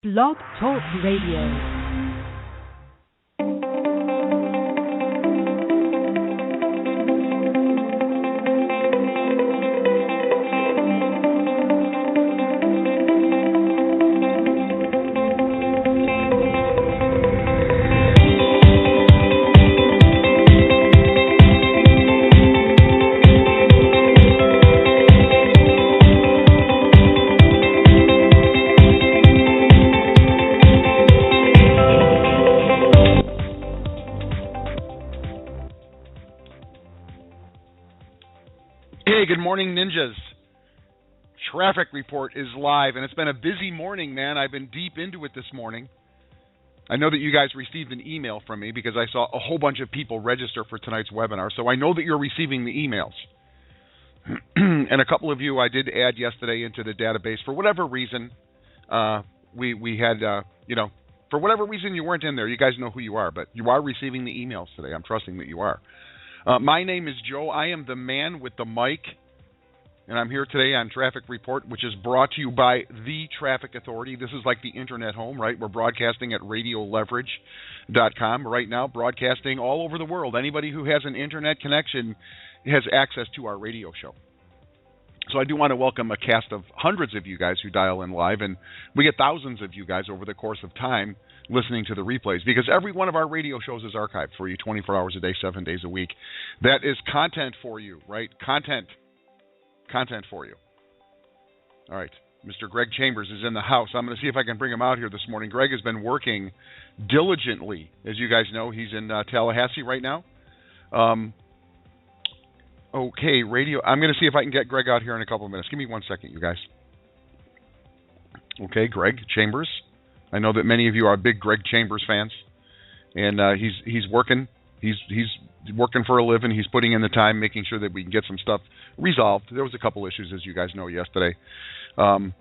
Blog Talk Radio. Morning Ninjas. Traffic report is live, and it's been a busy morning, man. I've been deep into it this morning. I know that you guys received an email from me because I saw a whole bunch of people register for tonight's webinar, so I know that you're receiving the emails. And a couple of you I did add yesterday into the database. For whatever reason, we had, for whatever reason you weren't in there. You guys know who you are, but you are receiving the emails today. I'm trusting that you are. My name is Joe. I am the man with the mic. And I'm here today on Traffic Report, which is brought to you by The Traffic Authority. This is like the internet home, right? We're broadcasting at radioleverage.com right now, broadcasting all over the world. Anybody who has an internet connection has access to our radio show. So I do want to welcome a cast of hundreds of you guys who dial in live, and we get thousands of you guys over the course of time listening to the replays, because every one of our radio shows is archived for you 24 hours a day, 7 days a week. That is content for you, right? Content for you. All right. Mr. Greg Chambers is in the house. I'm going to see if I can bring him out here this morning. Greg has been working diligently. As you guys know, he's in Tallahassee right now. Okay, radio. I'm going to see if I can get Greg out here in a couple of minutes. Give me 1 second, you guys. Okay, Greg Chambers. I know that many of you are big Greg Chambers fans, and he's working. He's working for a living. He's putting in the time, making sure that we can get some stuff resolved. There was a couple issues, as you guys know, yesterday. Okay,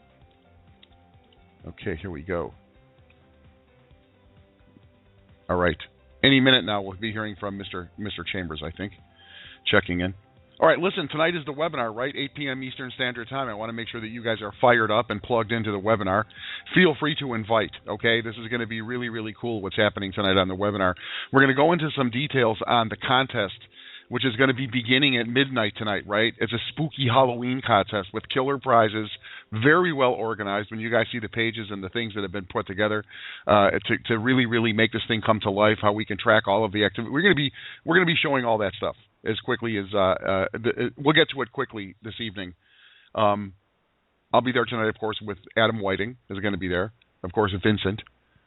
here we go. All right. Any minute now, we'll be hearing from Mr. Chambers, I think, checking in. All right, listen, tonight is the webinar, right? 8 p.m. Eastern Standard Time. I want to make sure that you guys are fired up and plugged into the webinar. Feel free to invite, okay? This is going to be really, really cool what's happening tonight on the webinar. We're going to go into some details on the contest, which is going to be beginning at midnight tonight, right? It's a spooky Halloween contest with killer prizes, very well organized. When you guys see the pages and the things that have been put together to really, really make this thing come to life, how we can track all of the activity. We're going to be showing all that stuff as quickly as we'll get to it quickly this evening. I'll be there tonight, of course, with Adam Whiting is going to be there. Of course, Vincent.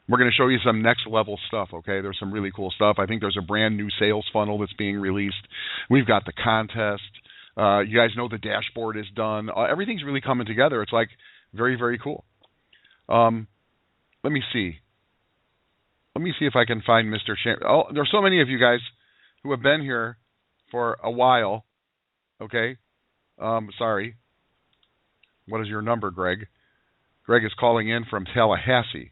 We're going to show you some next level stuff, okay? There's some really cool stuff. I think there's a brand new sales funnel that's being released. We've got the contest. You guys know the dashboard is done. Everything's really coming together. It's like very, very cool. Let me see. Let me see if I can find Mr. Chambers. Oh, there's so many of you guys who have been here for a while. Okay. Sorry. What is your number, Greg? Greg is calling in from Tallahassee.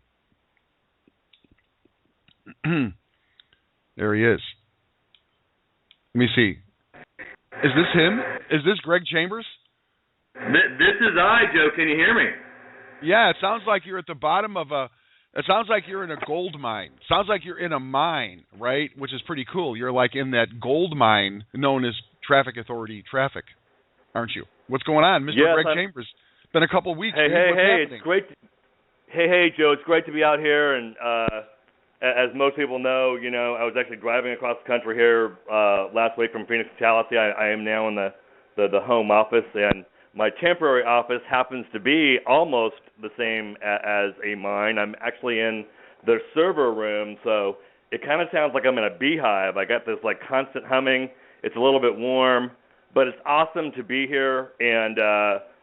There he is. Let me see. Is this him? Is this Greg Chambers? This is I, Joe. Can you hear me? Yeah, it sounds like you're at the bottom of it sounds like you're in a gold mine. Sounds like you're in a mine, right? Which is pretty cool. You're like in that gold mine known as Traffic Authority Traffic, aren't you? What's going on, Mr. Yes, Greg Chambers? It's been a couple of weeks. Hey, it's great. Hey, Joe. It's great to be out here, and as most people know, I was actually driving across the country here last week from Phoenix to Tallahassee. I am now in the home office, and my temporary office happens to be almost the same as a mine. I'm actually in the server room, so it kind of sounds like I'm in a beehive. I got this constant humming. It's a little bit warm, but it's awesome to be here, and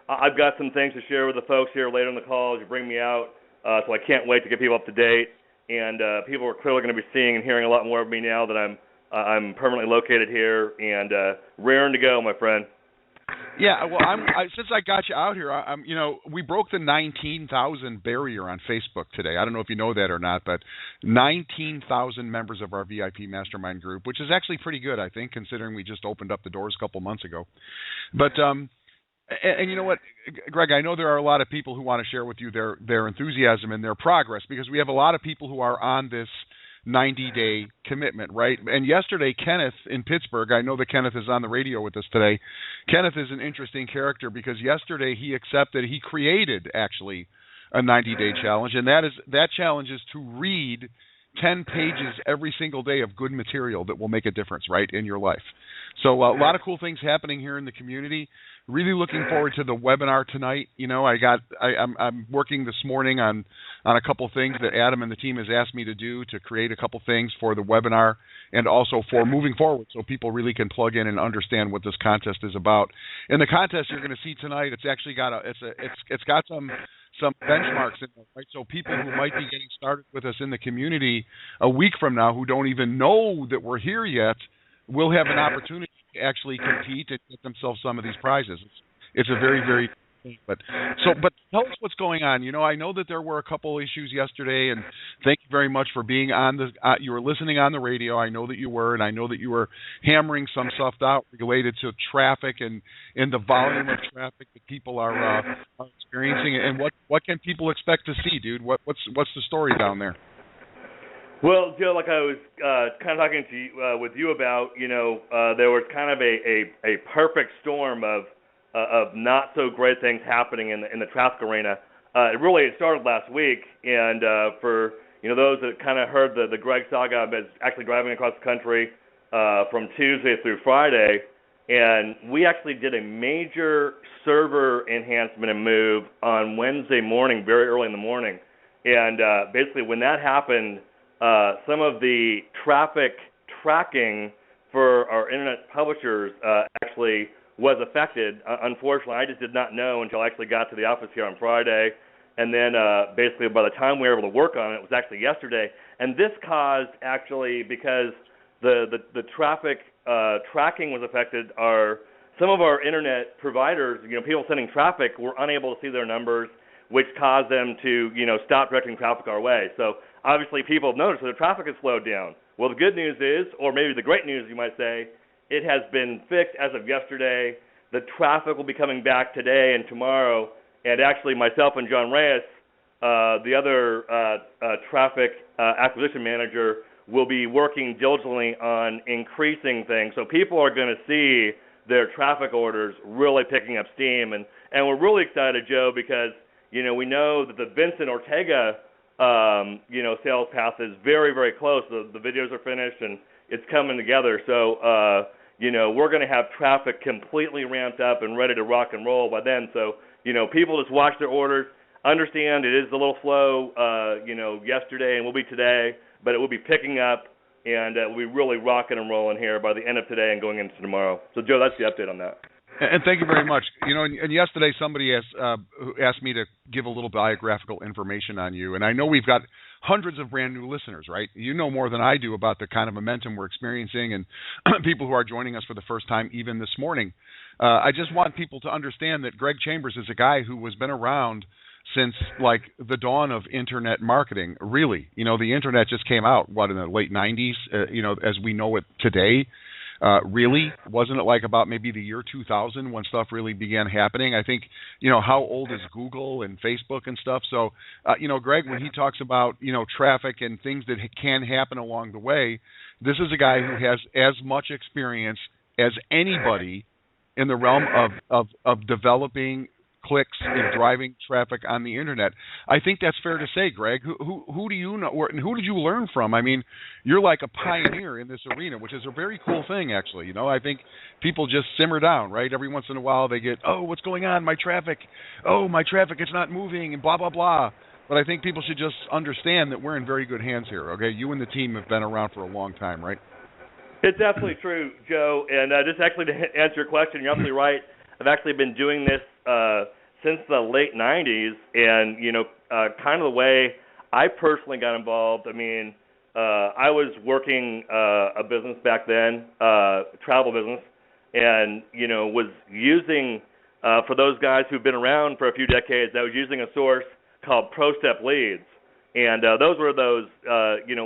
I've got some things to share with the folks here later in the call as you bring me out, so I can't wait to get people up to date. And people are clearly going to be seeing and hearing a lot more of me now that I'm permanently located here and raring to go, my friend. Yeah, well, since I got you out here, we broke the 19,000 barrier on Facebook today. I don't know if you know that or not, but 19,000 members of our VIP Mastermind group, which is actually pretty good, I think, considering we just opened up the doors a couple months ago. But And you know what, Greg, I know there are a lot of people who want to share with you their enthusiasm and their progress, because we have a lot of people who are on this 90-day commitment, right? And yesterday, Kenneth in Pittsburgh, I know that Kenneth is on the radio with us today. Kenneth is an interesting character because yesterday he created actually a 90-day challenge, and that challenge is to read 10 pages every single day of good material that will make a difference, right, in your life. So a lot of cool things happening here in the community. Really looking forward to the webinar tonight. You know, I'm working this morning on a couple things that Adam and the team has asked me to do to create a couple things for the webinar and also for moving forward, so people really can plug in and understand what this contest is about. And the contest you're going to see tonight, it's actually got it's got some benchmarks in there, right? So people who might be getting started with us in the community a week from now who don't even know that we're here yet will have an opportunity to actually compete and get themselves some of these prizes. It's a very, very but tell us what's going on. You know, I know that there were a couple issues yesterday, and thank you very much for being on the. You were listening on the radio. I know that you were, and I know that you were hammering some stuff out related to traffic and the volume of traffic that people are experiencing. And what can people expect to see, dude? What's the story down there? Well, Joe, like I was kind of talking to you, with you about, you know, there was kind of a perfect storm of not so great things happening in the traffic arena. It started last week, and for those that kind of heard the Greg saga, I've been actually driving across the country from Tuesday through Friday, and we actually did a major server enhancement and move on Wednesday morning, very early in the morning, and basically when that happened, some of the traffic tracking for our internet publishers actually was affected. Unfortunately, I just did not know until I actually got to the office here on Friday. And then basically by the time we were able to work on it, it was actually yesterday. And this caused actually, because the traffic tracking was affected, some of our internet providers, people sending traffic, were unable to see their numbers, which caused them to, stop directing traffic our way. So obviously people have noticed that the traffic has slowed down. Well, the good news is, or maybe the great news you might say, it has been fixed as of yesterday. The traffic will be coming back today and tomorrow. And actually myself and John Reyes, the other traffic acquisition manager, will be working diligently on increasing things. So people are going to see their traffic orders really picking up steam. And we're really excited, Joe, because, we know that the Vincent Ortega sales path is very, very close. The videos are finished and it's coming together. So, we're going to have traffic completely ramped up and ready to rock and roll by then. So, people just watch their orders, understand it is a little slow, yesterday and will be today, but it will be picking up, and we'll be really rocking and rolling here by the end of today and going into tomorrow. So, Joe, that's the update on that. And thank you very much. And yesterday somebody asked me to give a little biographical information on you, and I know we've got hundreds of brand new listeners, right? You know more than I do about the kind of momentum we're experiencing and people who are joining us for the first time even this morning. I just want people to understand that Greg Chambers is a guy who has been around since like the dawn of internet marketing, really. The internet just came out, in the late 90s, as we know it today. Really? Wasn't it like about maybe the year 2000 when stuff really began happening? I think, how old is Google and Facebook and stuff? So, Greg, when he talks about, traffic and things that can happen along the way, this is a guy who has as much experience as anybody in the realm of developing clicks and driving traffic on the internet. I think that's fair to say, Greg. Who do you know, and who did you learn from? I mean, you're like a pioneer in this arena, which is a very cool thing, actually. I think people just simmer down, right? Every once in a while they get, what's going on? My traffic, it's not moving, and blah, blah, blah. But I think people should just understand that we're in very good hands here, okay? You and the team have been around for a long time, right? It's absolutely true, Joe. And just actually to answer your question, you're absolutely right. I've actually been doing this since the late 90s, and, kind of the way I personally got involved. I mean, I was working a business back then, travel business, and, was using, for those guys who've been around for a few decades, I was using a source called ProStep Leads. And those were those,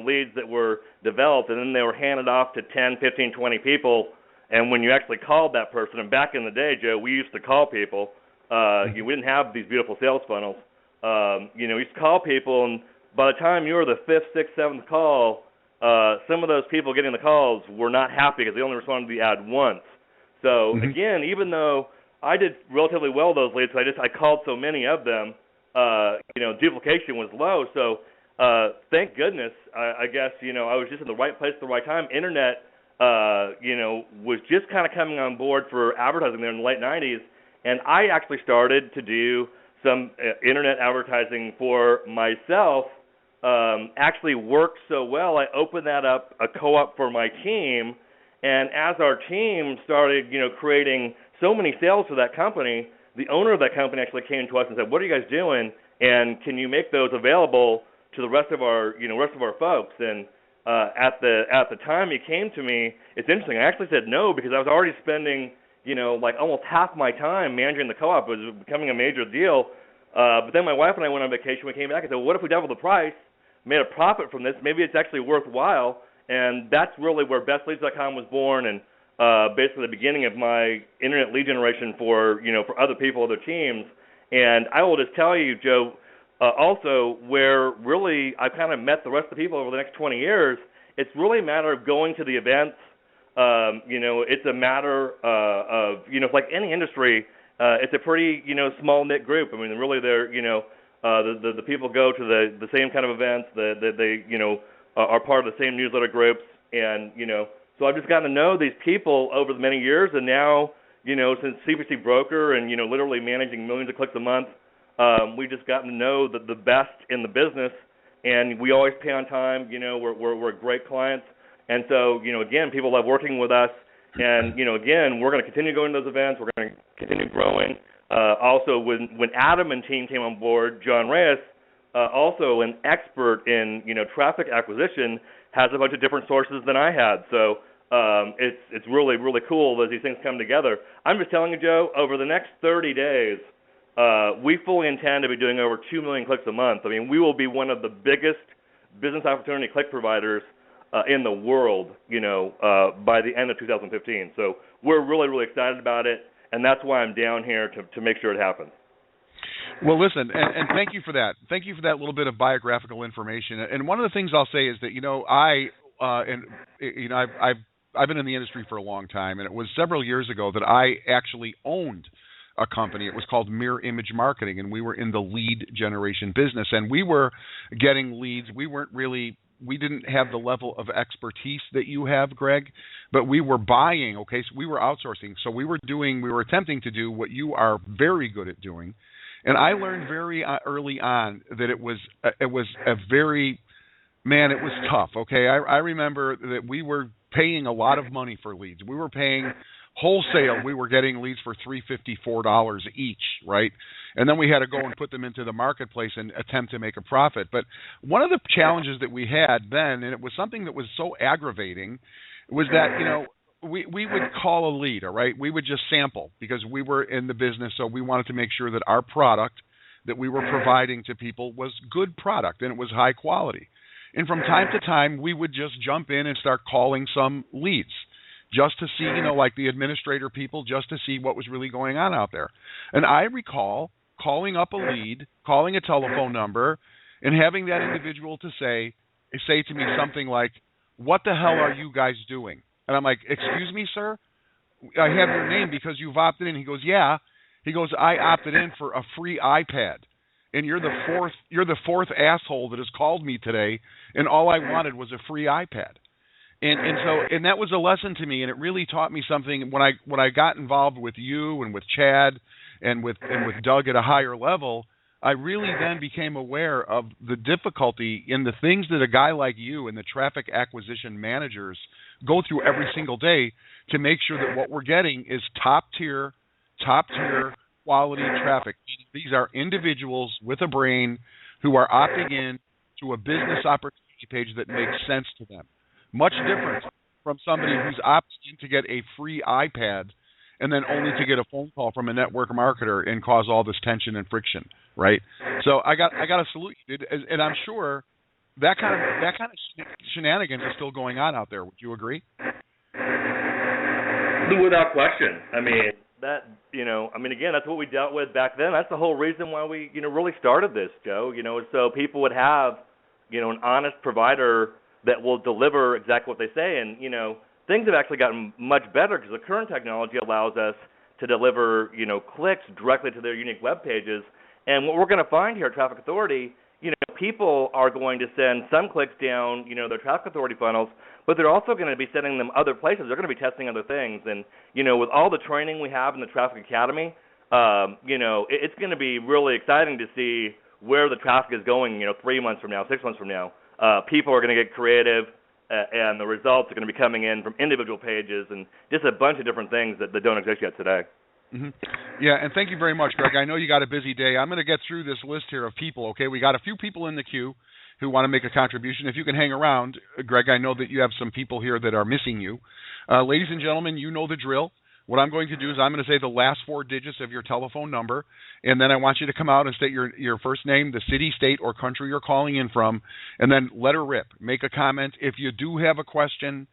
leads that were developed, and then they were handed off to 10, 15, 20 people. And when you actually called that person, and back in the day, Joe, we used to call people. We didn't have these beautiful sales funnels. We used to call people, and by the time you were the 5th, 6th, 7th call, some of those people getting the calls were not happy because they only responded to the ad once. So again, even though I did relatively well those leads, I called so many of them, duplication was low. So thank goodness, I guess, I was just in the right place at the right time. Internet, was just kind of coming on board for advertising there in the late 90s, and I actually started to do some internet advertising for myself. Actually worked so well, I opened that up, a co-op for my team, and as our team started, creating so many sales for that company, the owner of that company actually came to us and said, "What are you guys doing? And can you make those available to the rest of our folks?" And at the time he came to me, it's interesting. I actually said no because I was already spending, like almost half my time managing the co-op. It was becoming a major deal. But then my wife and I went on vacation. We came back and said, well, "What if we double the price, made a profit from this? Maybe it's actually worthwhile." And that's really where BestLeads.com was born, and basically the beginning of my internet lead generation for other people, other teams. And I will just tell you, Joe, also where really I've kind of met the rest of the people over the next 20 years, it's really a matter of going to the events. It's a matter of, like any industry, it's a pretty, small knit group. I mean, really they're, the people go to the same kind of events, they are part of the same newsletter groups. And, so I've just gotten to know these people over the many years. And now, since CPC Broker and, literally managing millions of clicks a month, we've just gotten to know the best in the business. And we always pay on time. We're great clients. And so, again, people love working with us. And, again, we're going to continue going to those events. We're going to continue growing. Also, when Adam and team came on board, John Reyes, also an expert in, traffic acquisition, has a bunch of different sources than I had. So it's really, really cool as these things come together. I'm just telling you, Joe, over the next 30 days, we fully intend to be doing over 2 million clicks a month. I mean, we will be one of the biggest business opportunity click providers in the world, by the end of 2015. So we're really, really excited about it, and that's why I'm down here to make sure it happens. Well, listen, and thank you for that. Thank you for that little bit of biographical information. And one of the things I'll say is that, I've been in the industry for a long time, and it was several years ago that I actually owned a company. It was called Mirror Image Marketing, and we were in the lead generation business, and we were getting leads. We didn't have the level of expertise that you have, Greg, but we were buying, okay? So we were outsourcing. So we were attempting to do what you are very good at doing. And I learned very early on that it was tough, okay? I remember that we were paying a lot of money for leads. We were paying wholesale. We were getting leads for $3.50, $4 each, right? And then we had to go and put them into the marketplace and attempt to make a profit. But one of the challenges that we had then, and it was something that was so aggravating, was that, we would call a lead, all right? We would just sample because we were in the business, so we wanted to make sure that our product that we were providing to people was good product and it was high quality. And from time to time, we would just jump in and start calling some leads just to see, like the administrator people, just to see what was really going on out there. And I recall calling up a lead, calling a telephone number, and having that individual to say to me something like, "What the hell are you guys doing?" And I'm like, "Excuse me, sir? I have your name because you've opted in." He goes, "Yeah." He goes, "I opted in for a free iPad, and you're the fourth asshole that has called me today, and all I wanted was a free iPad." And that was a lesson to me, and it really taught me something when I got involved with you and with Chad and with Doug at a higher level. I really then became aware of the difficulty in the things that a guy like you and the traffic acquisition managers go through every single day to make sure that what we're getting is top tier quality traffic. These are individuals with a brain who are opting in to a business opportunity page that makes sense to them. Much different from somebody who's opting in to get a free iPad and then only to get a phone call from a network marketer and cause all this tension and friction, right? So I got to salute you, dude. And I'm sure that kind of shenanigans is still going on out there. Would you agree? Without question. I mean, again, that's what we dealt with back then. That's the whole reason why we, really started this, Joe. So people would have, an honest provider that will deliver exactly what they say. And, things have actually gotten much better because the current technology allows us to deliver, clicks directly to their unique web pages. And what we're going to find here at Traffic Authority, people are going to send some clicks down, their Traffic Authority funnels, but they're also going to be sending them other places. They're going to be testing other things. And, with all the training we have in the Traffic Academy, it's going to be really exciting to see where the traffic is going, 3 months from now, 6 months from now. People are going to get creative, and the results are going to be coming in from individual pages and just a bunch of different things that don't exist yet today. Mm-hmm. Yeah, and thank you very much, Greg. I know you got a busy day. I'm going to get through this list here of people, okay? We got a few people in the queue who want to make a contribution. If you can hang around, Greg, I know that you have some people here that are missing you. Ladies and gentlemen, you know the drill. What I'm going to do is I'm going to say the last 4 digits of your telephone number, and then I want you to come out and state your first name, the city, state, or country you're calling in from, and then let her rip. Make a comment. If you do have a question,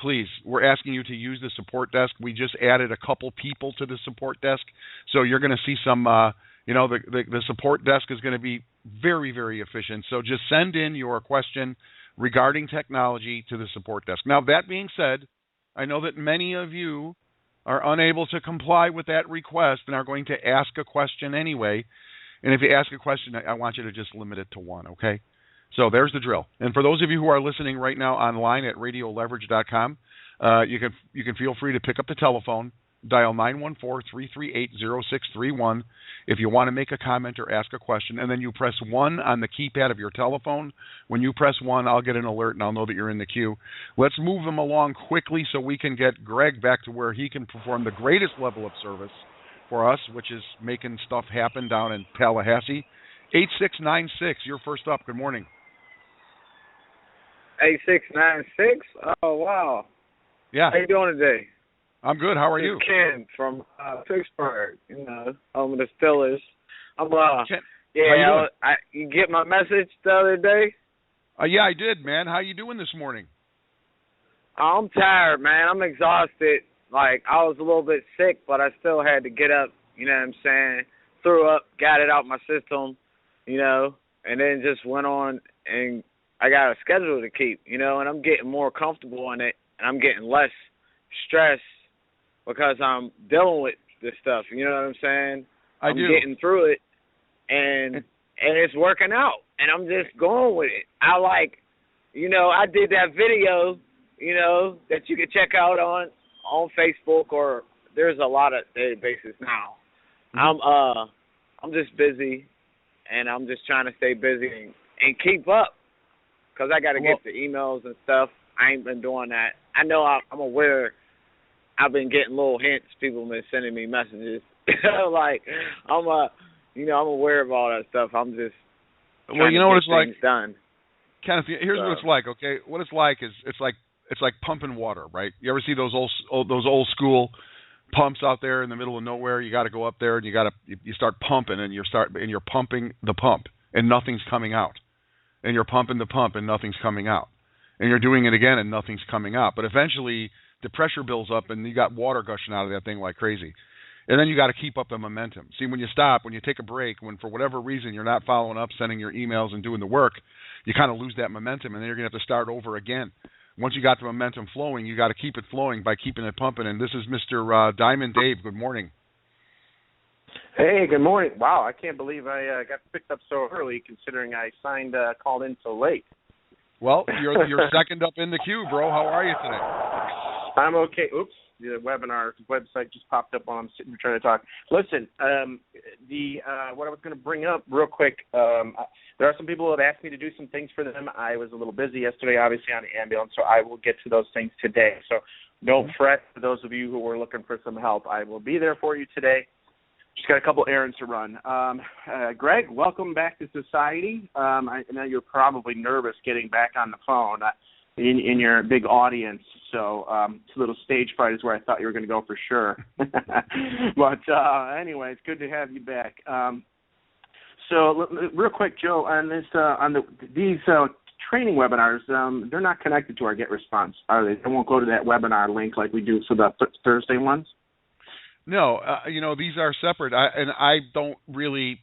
please, we're asking you to use the support desk. We just added a couple people to the support desk, so you're going to see some, the support desk is going to be very, very efficient. So just send in your question regarding technology to the support desk. Now, that being said, I know that many of you are unable to comply with that request and are going to ask a question anyway. And if you ask a question, I want you to just limit it to one, okay? So there's the drill. And for those of you who are listening right now online at radioleverage.com, you can feel free to pick up the telephone, dial 914-338-0631 if you want to make a comment or ask a question, and then you press 1 on the keypad of your telephone. When you press 1, I'll get an alert and I'll know that you're in the queue. Let's move them along quickly so we can get Greg back to where he can perform the greatest level of service for us, which is making stuff happen down in Tallahassee. 8696, you're first up. Good morning. 8696? Oh, wow. Yeah. How you doing today? I'm good. How are you? Ken from Pittsburgh, home of the Steelers. Ken, how you get my message the other day? Yeah, I did, man. How you doing this morning? I'm tired, man. I'm exhausted. Like, I was a little bit sick, but I still had to get up, you know what I'm saying? Threw up, got it out my system, and then just went on, and I got a schedule to keep, and I'm getting more comfortable in it, and I'm getting less stress because I'm dealing with this stuff, you know what I'm saying? I'm getting through it, and it's working out, and I'm just going with it. I did that video, that you can check out on Facebook, or there's a lot of databases now. Mm-hmm. I'm just busy, and I'm just trying to stay busy and keep up because I got to get the emails and stuff. I ain't been doing that. I know I'm aware. I've been getting little hints. People have been sending me messages. Like, I'm aware of all that stuff. I'm just trying to what it's get things done. Kenneth, here's what it's like, okay? What it's like is it's like pumping water, right? You ever see those old school pumps out there in the middle of nowhere? You got to go up there and you start pumping and you're pumping the pump and nothing's coming out. And you're pumping the pump and nothing's coming out. And you're doing it again and nothing's coming out. But eventually the pressure builds up and you got water gushing out of that thing like crazy. And then you got to keep up the momentum. See, when you stop, when you take a break, when for whatever reason you're not following up, sending your emails and doing the work, you kind of lose that momentum and then you're going to have to start over again. Once you got the momentum flowing, you got to keep it flowing by keeping it pumping. And this is Mr. Diamond Dave. Good morning. Hey, good morning. Wow, I can't believe I got picked up so early considering I called in so late. Well, you're second up in the queue, bro. How are you today? I'm okay. Oops, the webinar website just popped up while I'm sitting here trying to talk. Listen, what I was going to bring up real quick, there are some people that have asked me to do some things for them. I was a little busy yesterday, obviously, on the ambulance, so I will get to those things today. So don't fret for those of you who were looking for some help. I will be there for you today. Just got a couple errands to run. Greg, welcome back to society. I know you're probably nervous getting back on the phone in your big audience. So it's a little stage fright is where I thought you were going to go for sure. But anyway, it's good to have you back. So real quick, Joe, on this these training webinars, they're not connected to our GetResponse, are they? They won't go to that webinar link like we do for the Thursday ones? No, these are separate. I don't really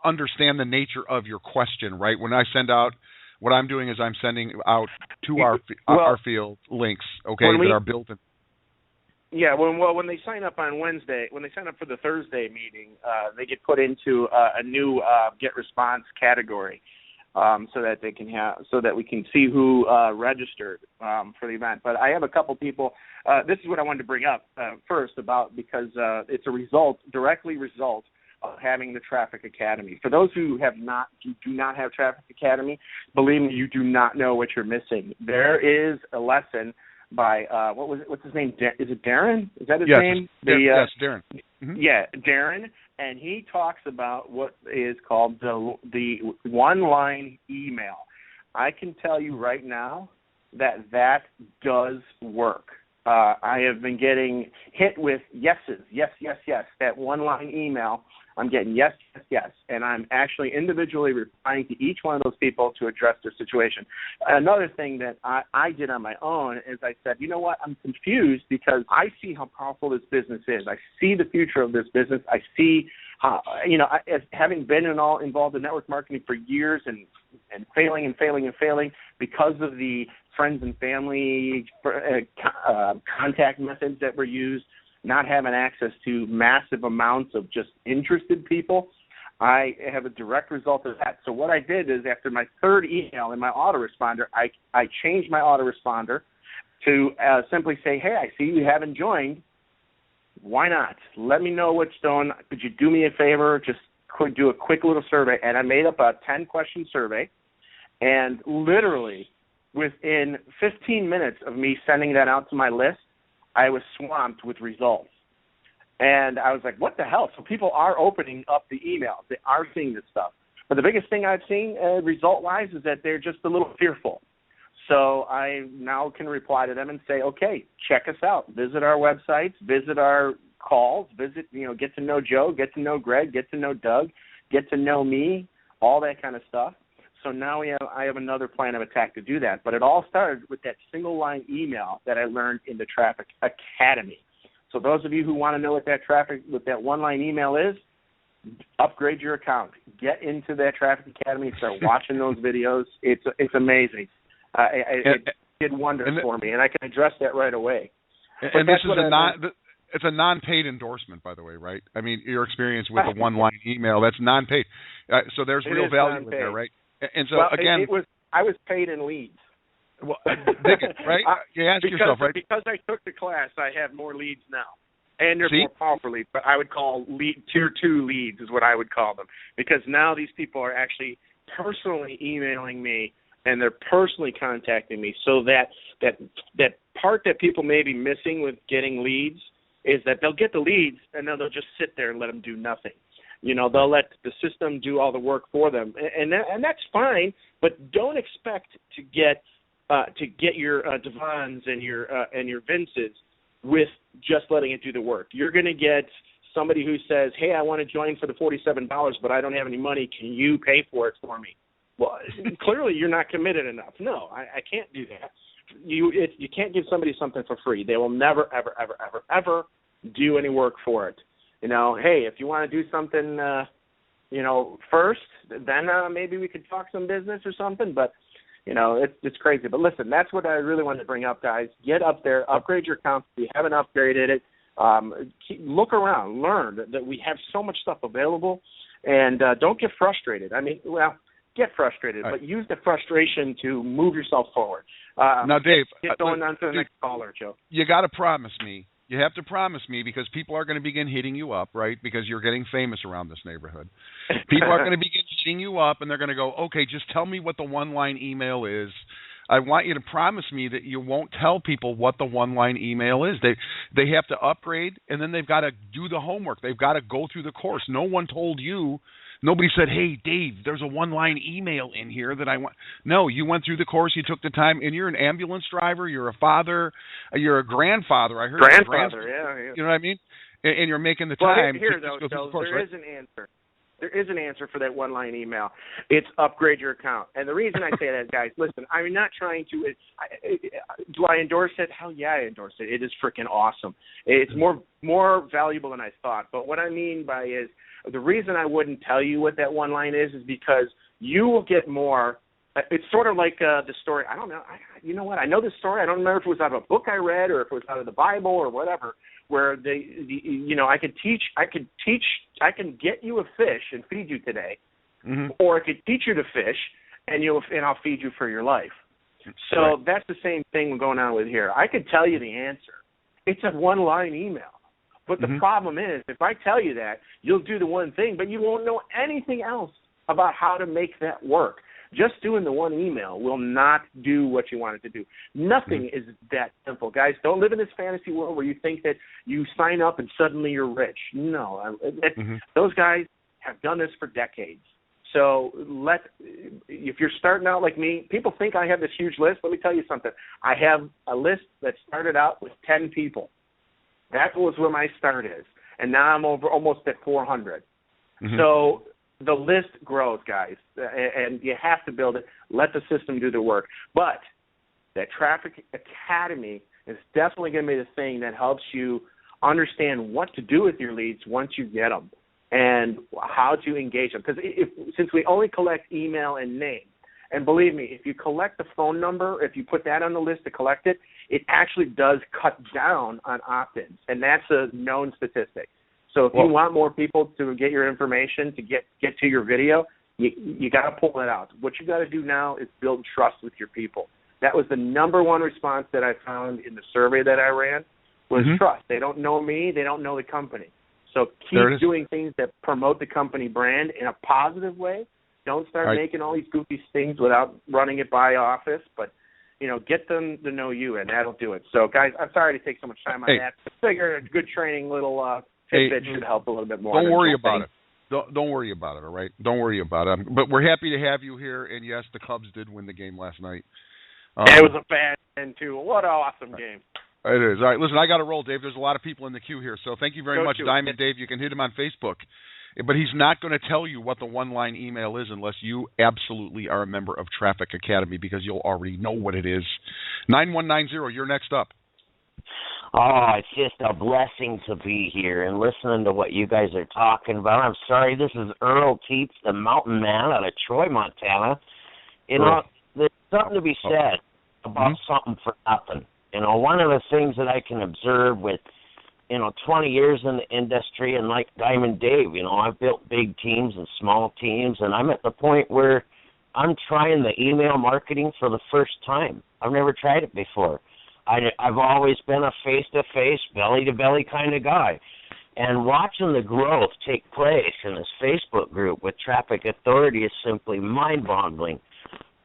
understand the nature of your question, right? When I send out, what I'm doing is I'm sending out to our field links, okay, that are built in. Yeah, when they sign up on Wednesday, when they sign up for the Thursday meeting, they get put into a new GetResponse category, so that we can see who registered for the event. But I have a couple people. This is what I wanted to bring up first because it's a directly result of having the Traffic Academy. For those who do not have Traffic Academy, believe me, you do not know what you're missing. There is a lesson by what's his name? Is it Darren? Is that his name? Yes, Darren. Mm-hmm. Yeah, Darren, and he talks about what is called the one-line email. I can tell you right now that does work. I have been getting hit with yeses, yes, that one-line email. I'm getting yes, and I'm actually individually replying to each one of those people to address their situation. Another thing that I did on my own is I said, you know what, I'm confused because I see how powerful this business is. I see the future of this business. I see how, having been involved in network marketing for years and failing because of the friends and family contact methods that were used, not having access to massive amounts of just interested people, I have a direct result of that. So what I did is after my third email in my autoresponder, I changed my autoresponder to simply say, hey, I see you haven't joined. Why not? Let me know what's done. Could you do me a favor? Just do a quick little survey. And I made up a 10-question survey. And literally within 15 minutes of me sending that out to my list, I was swamped with results. And I was like, what the hell? So people are opening up the emails. They are seeing this stuff. But the biggest thing I've seen result-wise is that they're just a little fearful. So I now can reply to them and say, okay, check us out. Visit our websites, visit our calls, get to know Joe, get to know Greg, get to know Doug, get to know me, all that kind of stuff. So now I have another plan of attack to do that. But it all started with that single-line email that I learned in the Traffic Academy. So those of you who want to know what that one-line email is, upgrade your account. Get into that Traffic Academy. Start watching those videos. It's amazing. It did wonders for me, and I can address that right away. And this is it's a non-paid endorsement, by the way, right? I mean, your experience with the one-line email, that's non-paid. So there's real value in there, right? And so, again, I was paid in leads. Well, right? You ask yourself, right? Because I took the class, I have more leads now. And they're more powerful leads, but I would call tier 2 leads is what I would call them. Because now these people are actually personally emailing me and they're personally contacting me. So that part that people may be missing with getting leads is that they'll get the leads and then they'll just sit there and let them do nothing. They'll let the system do all the work for them, and that's fine. But don't expect to get your Devons and your Vinces with just letting it do the work. You're going to get somebody who says, "Hey, I want to join for the $47, but I don't have any money. Can you pay for it for me?" Well, clearly you're not committed enough. No, I can't do that. You can't give somebody something for free. They will never, ever, ever, ever, ever do any work for it. Hey, if you want to do something, first, then maybe we could talk some business or something. But, it's crazy. But listen, that's what I really wanted to bring up, guys. Get up there, upgrade your account if you haven't upgraded it. Look around, learn that we have so much stuff available, and don't get frustrated. Get frustrated, but use the frustration to move yourself forward. Now, Dave, get going on to the next caller, Joe. You got to promise me. You have to promise me, because people are going to begin hitting you up, right? Because you're getting famous around this neighborhood. People are going to begin hitting you up, and they're going to go, okay, just tell me what the one-line email is. I want you to promise me that you won't tell people what the one-line email is. They have to upgrade, and then they've got to do the homework. They've got to go through the course. No one told you. Nobody said, hey, Dave, there's a one-line email in here that I want. No, you went through the course. You took the time, and you're an ambulance driver. You're a father. You're a grandfather. I heard grandfather, yeah. You know what I mean? And you're making the time. There is an answer. There is an answer for that one-line email. It's upgrade your account. And the reason I say that, guys, listen, I'm not trying to do I endorse it? Hell yeah, I endorse it. It is freaking awesome. It's more valuable than I thought. But what I mean by is the reason I wouldn't tell you what that one line is because you will get more. It's sort of like the story. I don't know. You know what? I know this story. I don't remember if it was out of a book I read or if it was out of the Bible or whatever, where I can get you a fish and feed you today, or I could teach you to fish and I'll feed you for your life. So that's the same thing going on with here. I could tell you the answer. It's a one-line email. But the problem is, if I tell you that, you'll do the one thing, but you won't know anything else about how to make that work. Just doing the one email will not do what you want it to do. Nothing is that simple. Guys, don't live in this fantasy world where you think that you sign up and suddenly you're rich. No. Those guys have done this for decades. So if you're starting out like me, people think I have this huge list. Let me tell you something. I have a list that started out with 10 people. That was where my start is. And now I'm almost at 400. So the list grows, guys, and you have to build it. Let the system do the work. But that Traffic Academy is definitely going to be the thing that helps you understand what to do with your leads once you get them and how to engage them. Because since we only collect email and name, and believe me, if you collect the phone number, if you put that on the list to collect it, it actually does cut down on opt-ins, and that's a known statistic. So if you want more people to get your information, to get to your video, you got to pull it out. What you got to do now is build trust with your people. That was the number one response that I found in the survey that I ran was trust. They don't know me. They don't know the company. So keep doing things that promote the company brand in a positive way. Don't start making all these goofy things without running it by office, but get them to know you, and that'll do it. So, guys, I'm sorry to take so much time on that. I figure a good training little tidbit should help a little bit more. Don't worry about it. Don't worry about it, all right? Don't worry about it. But we're happy to have you here, and yes, the Cubs did win the game last night. It was a bad end, too. What an awesome game. It is. All right, listen, I got to roll, Dave. There's a lot of people in the queue here, so thank you very much, Diamond Dave. You can hit him on Facebook. But he's not going to tell you what the one-line email is unless you absolutely are a member of Traffic Academy, because you'll already know what it is. 9190, you're next up. Oh, it's just a blessing to be here and listening to what you guys are talking about. I'm sorry, this is Earl Teets, the mountain man out of Troy, Montana. There's something to be said about something for nothing. One of the things that I can observe with 20 years in the industry, and like Diamond Dave, I've built big teams and small teams, and I'm at the point where I'm trying the email marketing for the first time. I've never tried it before. I've always been a face-to-face, belly-to-belly kind of guy. And watching the growth take place in this Facebook group with Traffic Authority is simply mind-boggling.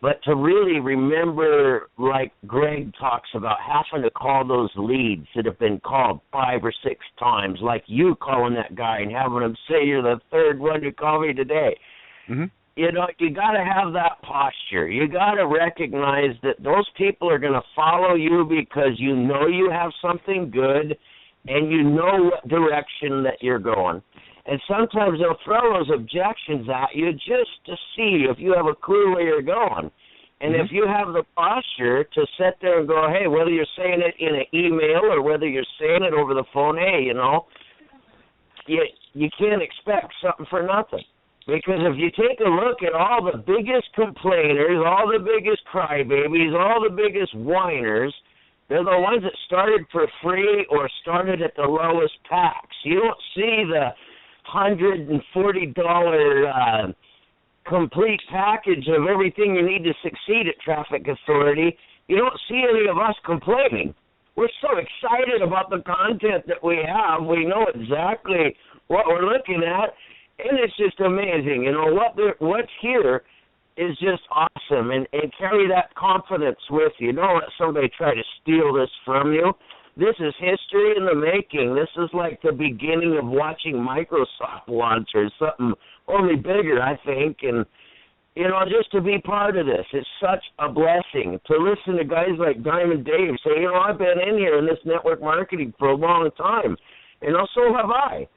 But to really remember, like Greg talks about, having to call those leads that have been called 5 or 6 times, like you calling that guy and having him say you're the third one to call me today. You got to have that posture. You got to recognize that those people are going to follow you because you know you have something good and you know what direction that you're going. And sometimes they'll throw those objections at you just to see if you have a clue where you're going. And if you have the posture to sit there and go, hey, whether you're saying it in an email or whether you're saying it over the phone, hey, you can't expect something for nothing. Because if you take a look at all the biggest complainers, all the biggest crybabies, all the biggest whiners, they're the ones that started for free or started at the lowest packs. You don't see the $140 complete package of everything you need to succeed at Traffic Authority. You don't see any of us complaining. We're so excited about the content that we have. We know exactly what we're looking at. And it's just amazing. What's here is just awesome. And carry that confidence with you. Don't let somebody try to steal this from you. This is history in the making. This is like the beginning of watching Microsoft launch or something only bigger, I think. And, just to be part of this, it's such a blessing to listen to guys like Diamond Dave say, I've been in here in this network marketing for a long time. So have I.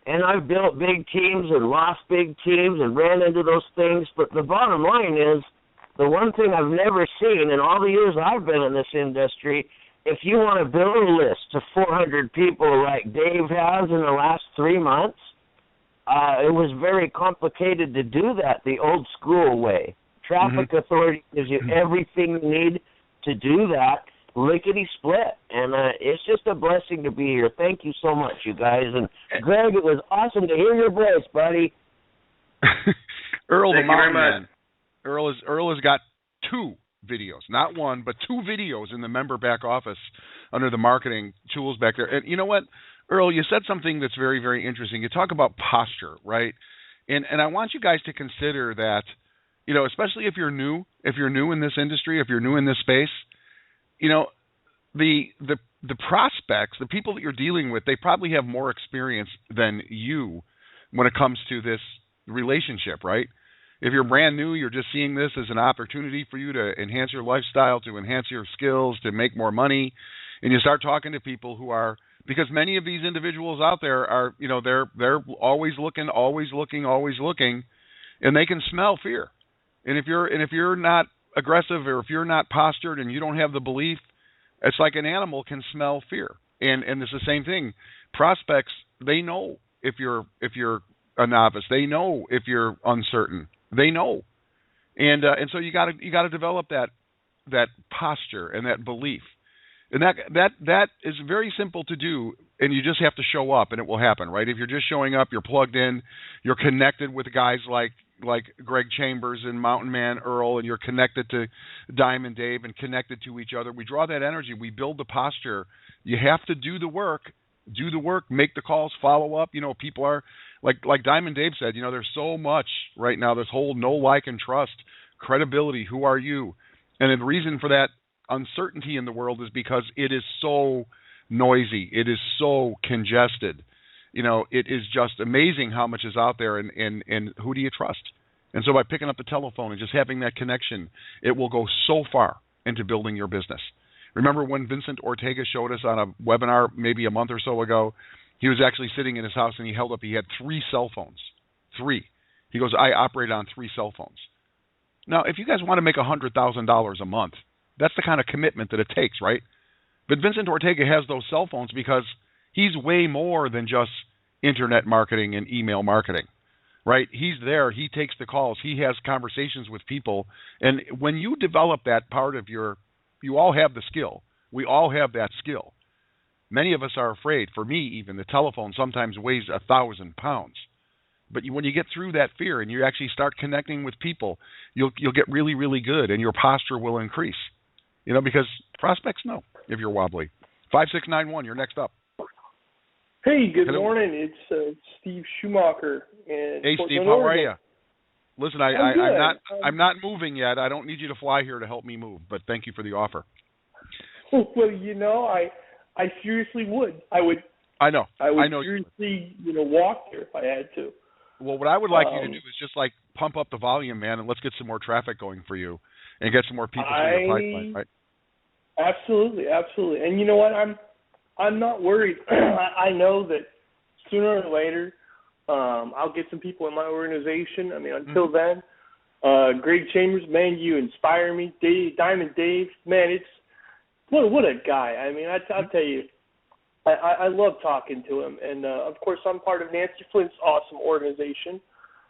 And I've built big teams and lost big teams and ran into those things. But the bottom line is, the one thing I've never seen in all the years I've been in this industry, if you want to build a list of 400 people like Dave has in the last 3 months, it was very complicated to do that the old school way. Traffic Authority gives you everything you need to do that, lickety-split. And it's just a blessing to be here. Thank you so much, you guys. And, Greg, it was awesome to hear your voice, buddy. Earl the Mountain Man. Earl has got 2 videos, not 1, but 2 videos in the member back office under the marketing tools back there. And you know what, Earl, you said something that's very, very interesting. You talk about posture, right? And I want you guys to consider that, you know, especially if you're new in this industry, if you're new in this space, you know, the prospects, the people that you're dealing with, they probably have more experience than you when it comes to this relationship, right? If you're brand new, you're just seeing this as an opportunity for you to enhance your lifestyle, to enhance your skills, to make more money, and you start talking to people who are, because many of these individuals out there are, you know, they're always looking, and they can smell fear. And if you're not aggressive, or if you're not postured and you don't have the belief, it's like an animal can smell fear. And it's the same thing. Prospects, they know if you're a novice, they know if you're uncertain. They know, and so you got to develop that posture and that belief, and that is very simple to do, and you just have to show up, and it will happen, right? If you're just showing up, you're plugged in, you're connected with guys like Greg Chambers and Mountain Man Earl, and you're connected to Diamond Dave and connected to each other. We draw that energy, we build the posture. You have to do the work, make the calls, follow up. You know, people are. Like Diamond Dave said, you know, there's so much right now, this whole know, like, and trust, credibility, who are you? And the reason for that uncertainty in the world is because it is so noisy. It is so congested. You know, it is just amazing how much is out there, and who do you trust? And so by picking up the telephone and just having that connection, it will go so far into building your business. Remember when Vincent Ortega showed us on a webinar maybe a month or so ago? He was actually sitting in his house, and he had 3 cell phones. 3. He goes, I operate on 3 cell phones. Now, if you guys want to make $100,000 a month, that's the kind of commitment that it takes, right? But Vincent Ortega has those cell phones because he's way more than just internet marketing and email marketing, right? He's there. He takes the calls. He has conversations with people. And when you develop that part of you all have the skill. We all have that skill. Many of us are afraid. For me, even, the telephone sometimes weighs 1,000 pounds. But when you get through that fear and you actually start connecting with people, you'll get really, really good, and your posture will increase. You know, because prospects know if you're wobbly. 5691, you're next up. Hey, good Hello. morning. It's Steve Schumacher. Hey, Steve, how are you? Listen, I'm not moving yet. I don't need you to fly here to help me move, but thank you for the offer. Well, you know, I seriously would. I know. Seriously, you know, walk there if I had to. Well, what I would like you to do is just like pump up the volume, man, and let's get some more traffic going for you and get some more people through your pipeline, right? Absolutely. And you know what? I'm not worried. I know that sooner or later I'll get some people in my organization. I mean, until then, Greg Chambers, man, you inspire me. Diamond Dave, man, it's what a guy. I mean, I'll tell you, I love talking to him. And, of course, I'm part of Nancy Flynt's awesome organization.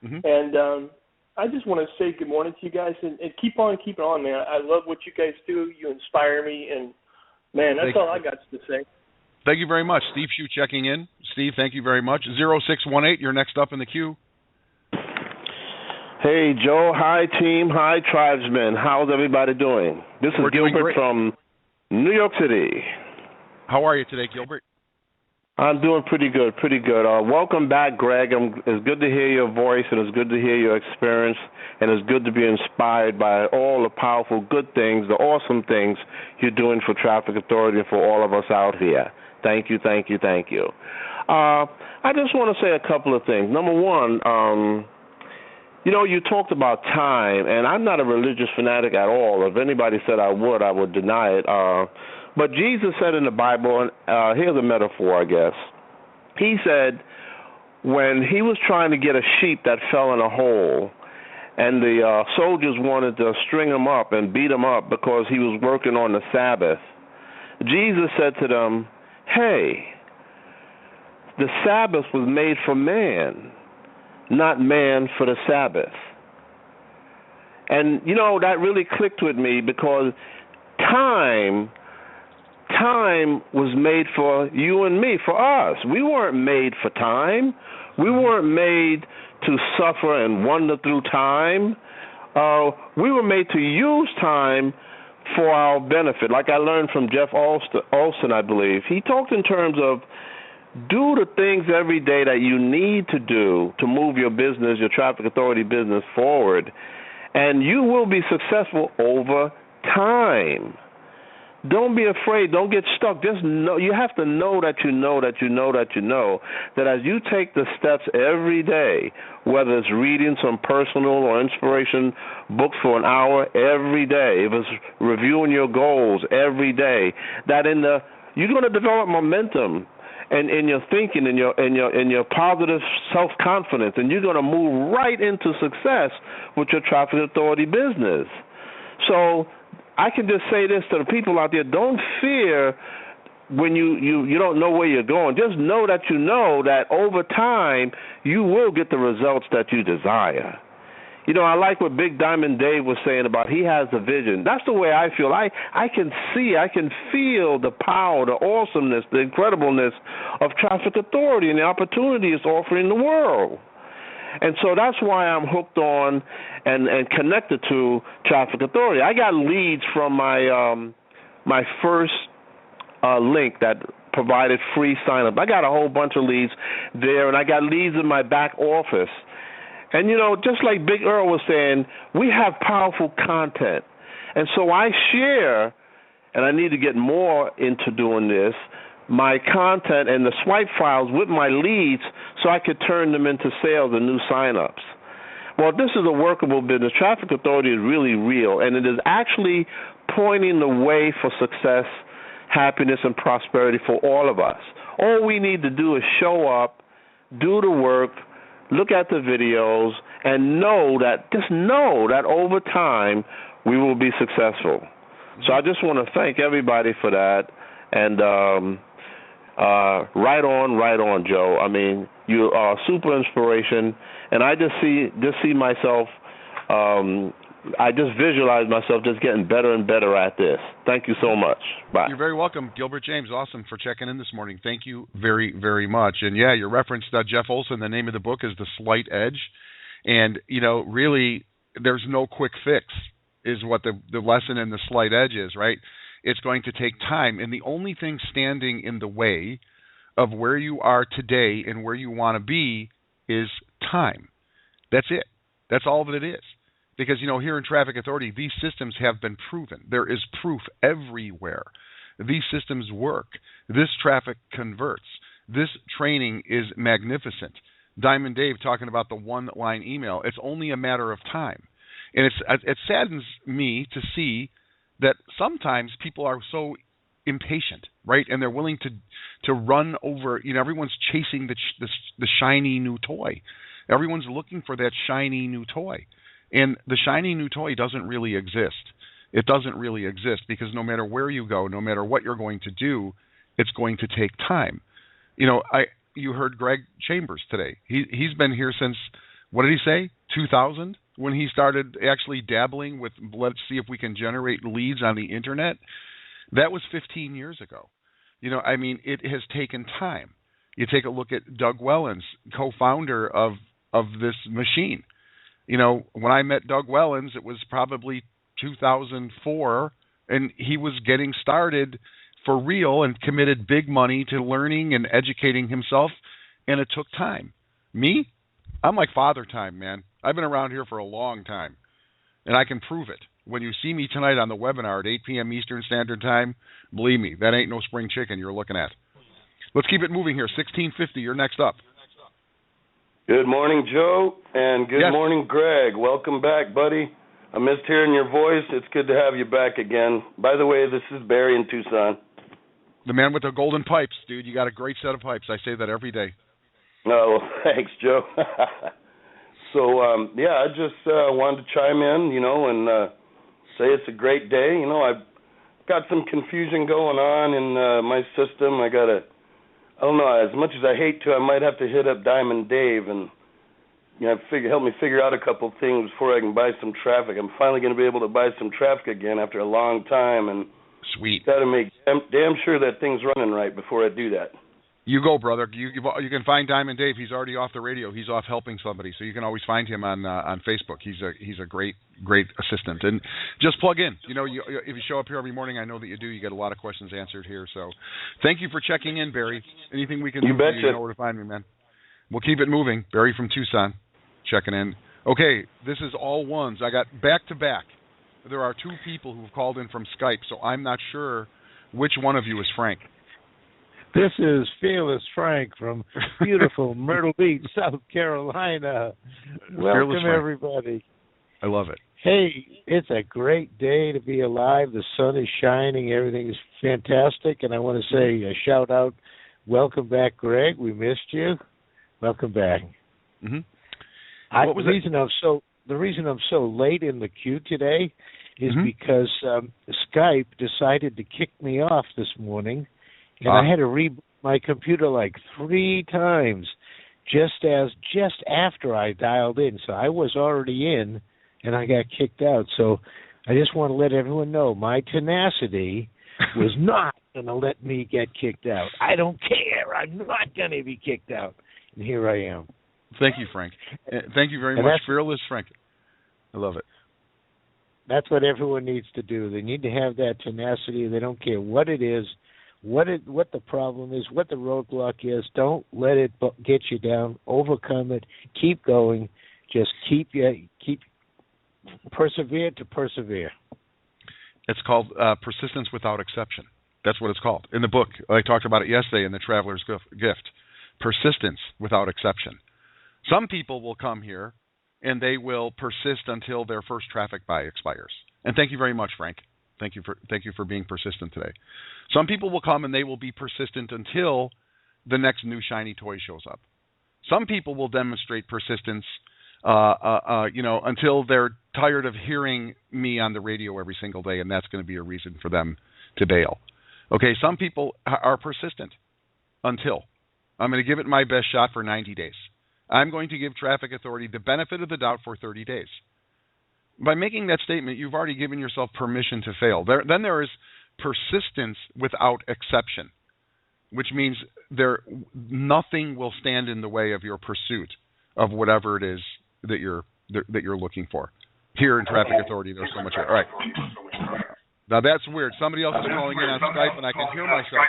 And I just want to say good morning to you guys and keep on keeping on, man. I love what you guys do. You inspire me. And, man, that's all I got to say. Thank you very much. Steve Shue checking in. Steve, thank you very much. 0618, you're next up in the queue. Hey, Joe. Hi, team. Hi, tribesmen. How's everybody doing? This is Gilbert from New York City. How are you today, Gilbert? I'm doing pretty good. Welcome back, Greg. It's good to hear your voice, and it's good to hear your experience, and it's good to be inspired by all the powerful good things, the awesome things you're doing for Traffic Authority and for all of us out here. Thank you. I just want to say a couple of things. Number one, you know, you talked about time, and I'm not a religious fanatic at all. If anybody said I would deny it. But Jesus said in the Bible, and here's a metaphor, I guess. He said, when he was trying to get a sheep that fell in a hole, and the soldiers wanted to string him up and beat him up because he was working on the Sabbath, Jesus said to them, hey, the Sabbath was made for man, not man for the Sabbath. And, that really clicked with me because time was made for you and me, for us. We weren't made for time. We weren't made to suffer and wander through time. We were made to use time for our benefit. Like I learned from Jeff Olson, I believe. He talked in terms of do the things every day that you need to do to move your business, your traffic authority business forward, and you will be successful over time. Don't be afraid. Don't get stuck. Just know. You have to know that you know that you know that you know that as you take the steps every day, whether it's reading some personal or inspiration books for an hour every day, if it's reviewing your goals every day, that you're going to develop momentum and in your thinking, in your positive self-confidence, and you're going to move right into success with your traffic authority business. So I can just say this to the people out there: don't fear when you don't know where you're going. Just know that over time you will get the results that you desire. I like what Big Diamond Dave was saying about he has a vision. That's the way I feel. I can see, I can feel the power, the awesomeness, the incredibleness of traffic authority and the opportunity it's offering the world. And so that's why I'm hooked on and connected to traffic authority. I got leads from my first link that provided free sign-up. I got a whole bunch of leads there, and I got leads in my back office. And, just like Big Earl was saying, we have powerful content. And so I share, and I need to get more into doing this, my content and the swipe files with my leads so I could turn them into sales and new sign-ups. Well, this is a workable business. Traffic authority is really real, and it is actually pointing the way for success, happiness, and prosperity for all of us. All we need to do is show up, do the work, look at the videos, and know that over time we will be successful. So I just want to thank everybody for that. And right on, Joe. I mean, you are a super inspiration, and I just see myself. I just visualize myself just getting better and better at this. Thank you so much. Bye. You're very welcome, Gilbert James. Awesome for checking in this morning. Thank you very, very much. And yeah, you referenced Jeff Olson. The name of the book is The Slight Edge, and really, there's no quick fix. Is what the lesson in The Slight Edge is, right? It's going to take time, and the only thing standing in the way of where you are today and where you want to be is time. That's it. That's all that it is. Because, here in Traffic Authority, these systems have been proven. There is proof everywhere. These systems work. This traffic converts. This training is magnificent. Diamond Dave talking about the one-line email. It's only a matter of time. And it saddens me to see that sometimes people are so impatient, right? And they're willing to run over. Everyone's chasing the shiny new toy. Everyone's looking for that shiny new toy. And the shiny new toy doesn't really exist. It doesn't really exist because no matter where you go, no matter what you're going to do, it's going to take time. You heard Greg Chambers today. He's been here since, what did he say, 2000? When he started actually dabbling with, let's see if we can generate leads on the internet. That was 15 years ago. It has taken time. You take a look at Doug Wellens, co-founder of this machine. When I met Doug Wellens, it was probably 2004, and he was getting started for real and committed big money to learning and educating himself, and it took time. Me? I'm like Father Time, man. I've been around here for a long time, and I can prove it. When you see me tonight on the webinar at 8 p.m. Eastern Standard Time, believe me, that ain't no spring chicken you're looking at. Let's keep it moving here. 1650, you're next up. Good morning, Joe, and good morning, Greg. Welcome back, buddy. I missed hearing your voice. It's good to have you back again. By the way, this is Barry in Tucson. The man with the golden pipes, dude. You got a great set of pipes. I say that every day. Oh, well, thanks, Joe. So, I just wanted to chime in, and say it's a great day. I've got some confusion going on in my system. I don't know, as much as I hate to, I might have to hit up Diamond Dave and help me figure out a couple things before I can buy some traffic. I'm finally going to be able to buy some traffic again after a long time, and sweet. Got to make damn sure that thing's running right before I do that. You go, brother. You can find Diamond Dave. He's already off the radio. He's off helping somebody, so you can always find him on Facebook. He's a great assistant. And just plug in. If you show up here every morning, I know that you do. You get a lot of questions answered here. So, thank you for checking in, Barry. Anything we can do for you, you know where to find me, man. We'll keep it moving. Barry from Tucson, checking in. Okay, this is all ones. I got back to back. There are two people who have called in from Skype, so I'm not sure which one of you is Frank. This is Fearless Frank from beautiful Myrtle Beach, South Carolina. Welcome, everybody. I love it. Hey, it's a great day to be alive. The sun is shining. Everything is fantastic. And I want to say a shout-out. Welcome back, Greg. We missed you. Welcome back. Mm-hmm. The reason I'm so late in the queue today is because Skype decided to kick me off this morning. And I had to reboot my computer like 3 times just after I dialed in. So I was already in, and I got kicked out. So I just want to let everyone know my tenacity was not going to let me get kicked out. I don't care. I'm not going to be kicked out. And here I am. Thank you, Frank. Thank you very much, Fearless Frank. I love it. That's what everyone needs to do. They need to have that tenacity. They don't care what it is. What the problem is, what the roadblock is. Don't let it get you down. Overcome it. Keep going. Just keep persevere. It's called persistence without exception. That's what it's called in the book. I talked about it yesterday in the Traveler's Gift. Persistence without exception. Some people will come here and they will persist until their first traffic buy expires. And thank you very much, Frank. Thank you for being persistent today. Some people will come and they will be persistent until the next new shiny toy shows up. Some people will demonstrate persistence, until they're tired of hearing me on the radio every single day, and that's going to be a reason for them to bail. Okay, some people are persistent until. I'm going to give it my best shot for 90 days. I'm going to give Traffic Authority the benefit of the doubt for 30 days. By making that statement, you've already given yourself permission to fail. Then there is persistence without exception, which means nothing will stand in the way of your pursuit of whatever it is that you're looking for. Here in Traffic Authority, there's so much. All right. Now that's weird. Somebody else is calling in on Skype, and I can hear myself.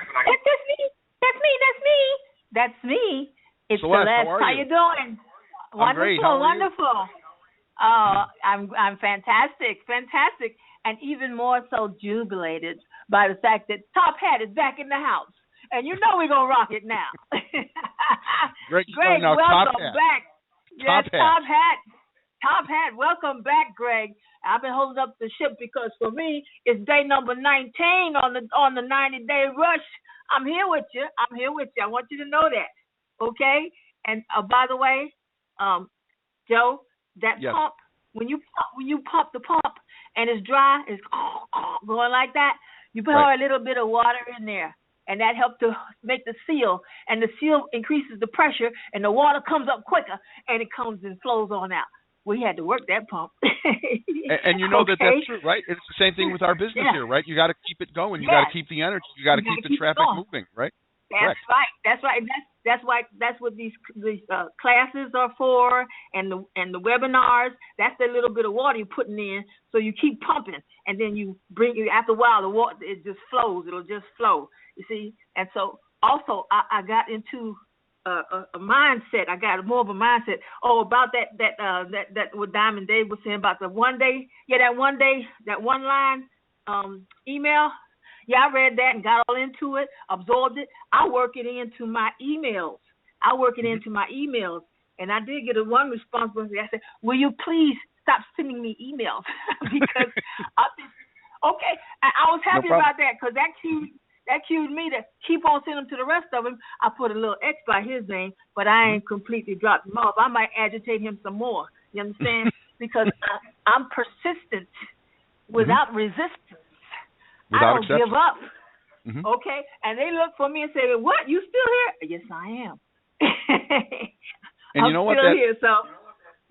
That's me. It's Celeste. How you doing? I'm great. How are wonderful. You? I'm fantastic, and even more so jubilated by the fact that Top Hat is back in the house, and you know we're gonna rock it now. Greg, welcome back. Top Hat. Top Hat, welcome back, Greg. I've been holding up the ship because for me it's day number 19 on the 90-day rush. I'm here with you. I want you to know that, okay? And by the way, Joe. That pump, when you pump the pump and it's dry, it's going like that, you put a little bit of water in there, and that helps to make the seal, and the seal increases the pressure, and the water comes up quicker, and it comes and flows on out. We had to work that pump. and you know that that's true, right? It's the same thing with our business here, right? You got to keep it going. You got to keep the energy. You got to keep the traffic moving, right? That's right. That's what these classes are for, and the webinars. That's the little bit of water you're putting in, so you keep pumping, and then you bring it. After a while, the water it just flows. It'll just flow. You see, and so also I got into a mindset. I got more of a mindset. About that what Diamond Dave was saying about the one day. Yeah, that one line email. Yeah, I read that and got all into it, absorbed it. I work it into my emails. And I did get one response. I said, will you please stop sending me emails? Because, okay. I was happy about that because that that cued me to keep on sending them to the rest of them. I put a little X by his name, but I ain't completely dropped him off. I might agitate him some more. You understand? Because I'm persistent without resistance. I don't give up. Okay? And they look for me and say, what? You still here? Yes, I am. And you know what? Still here, so...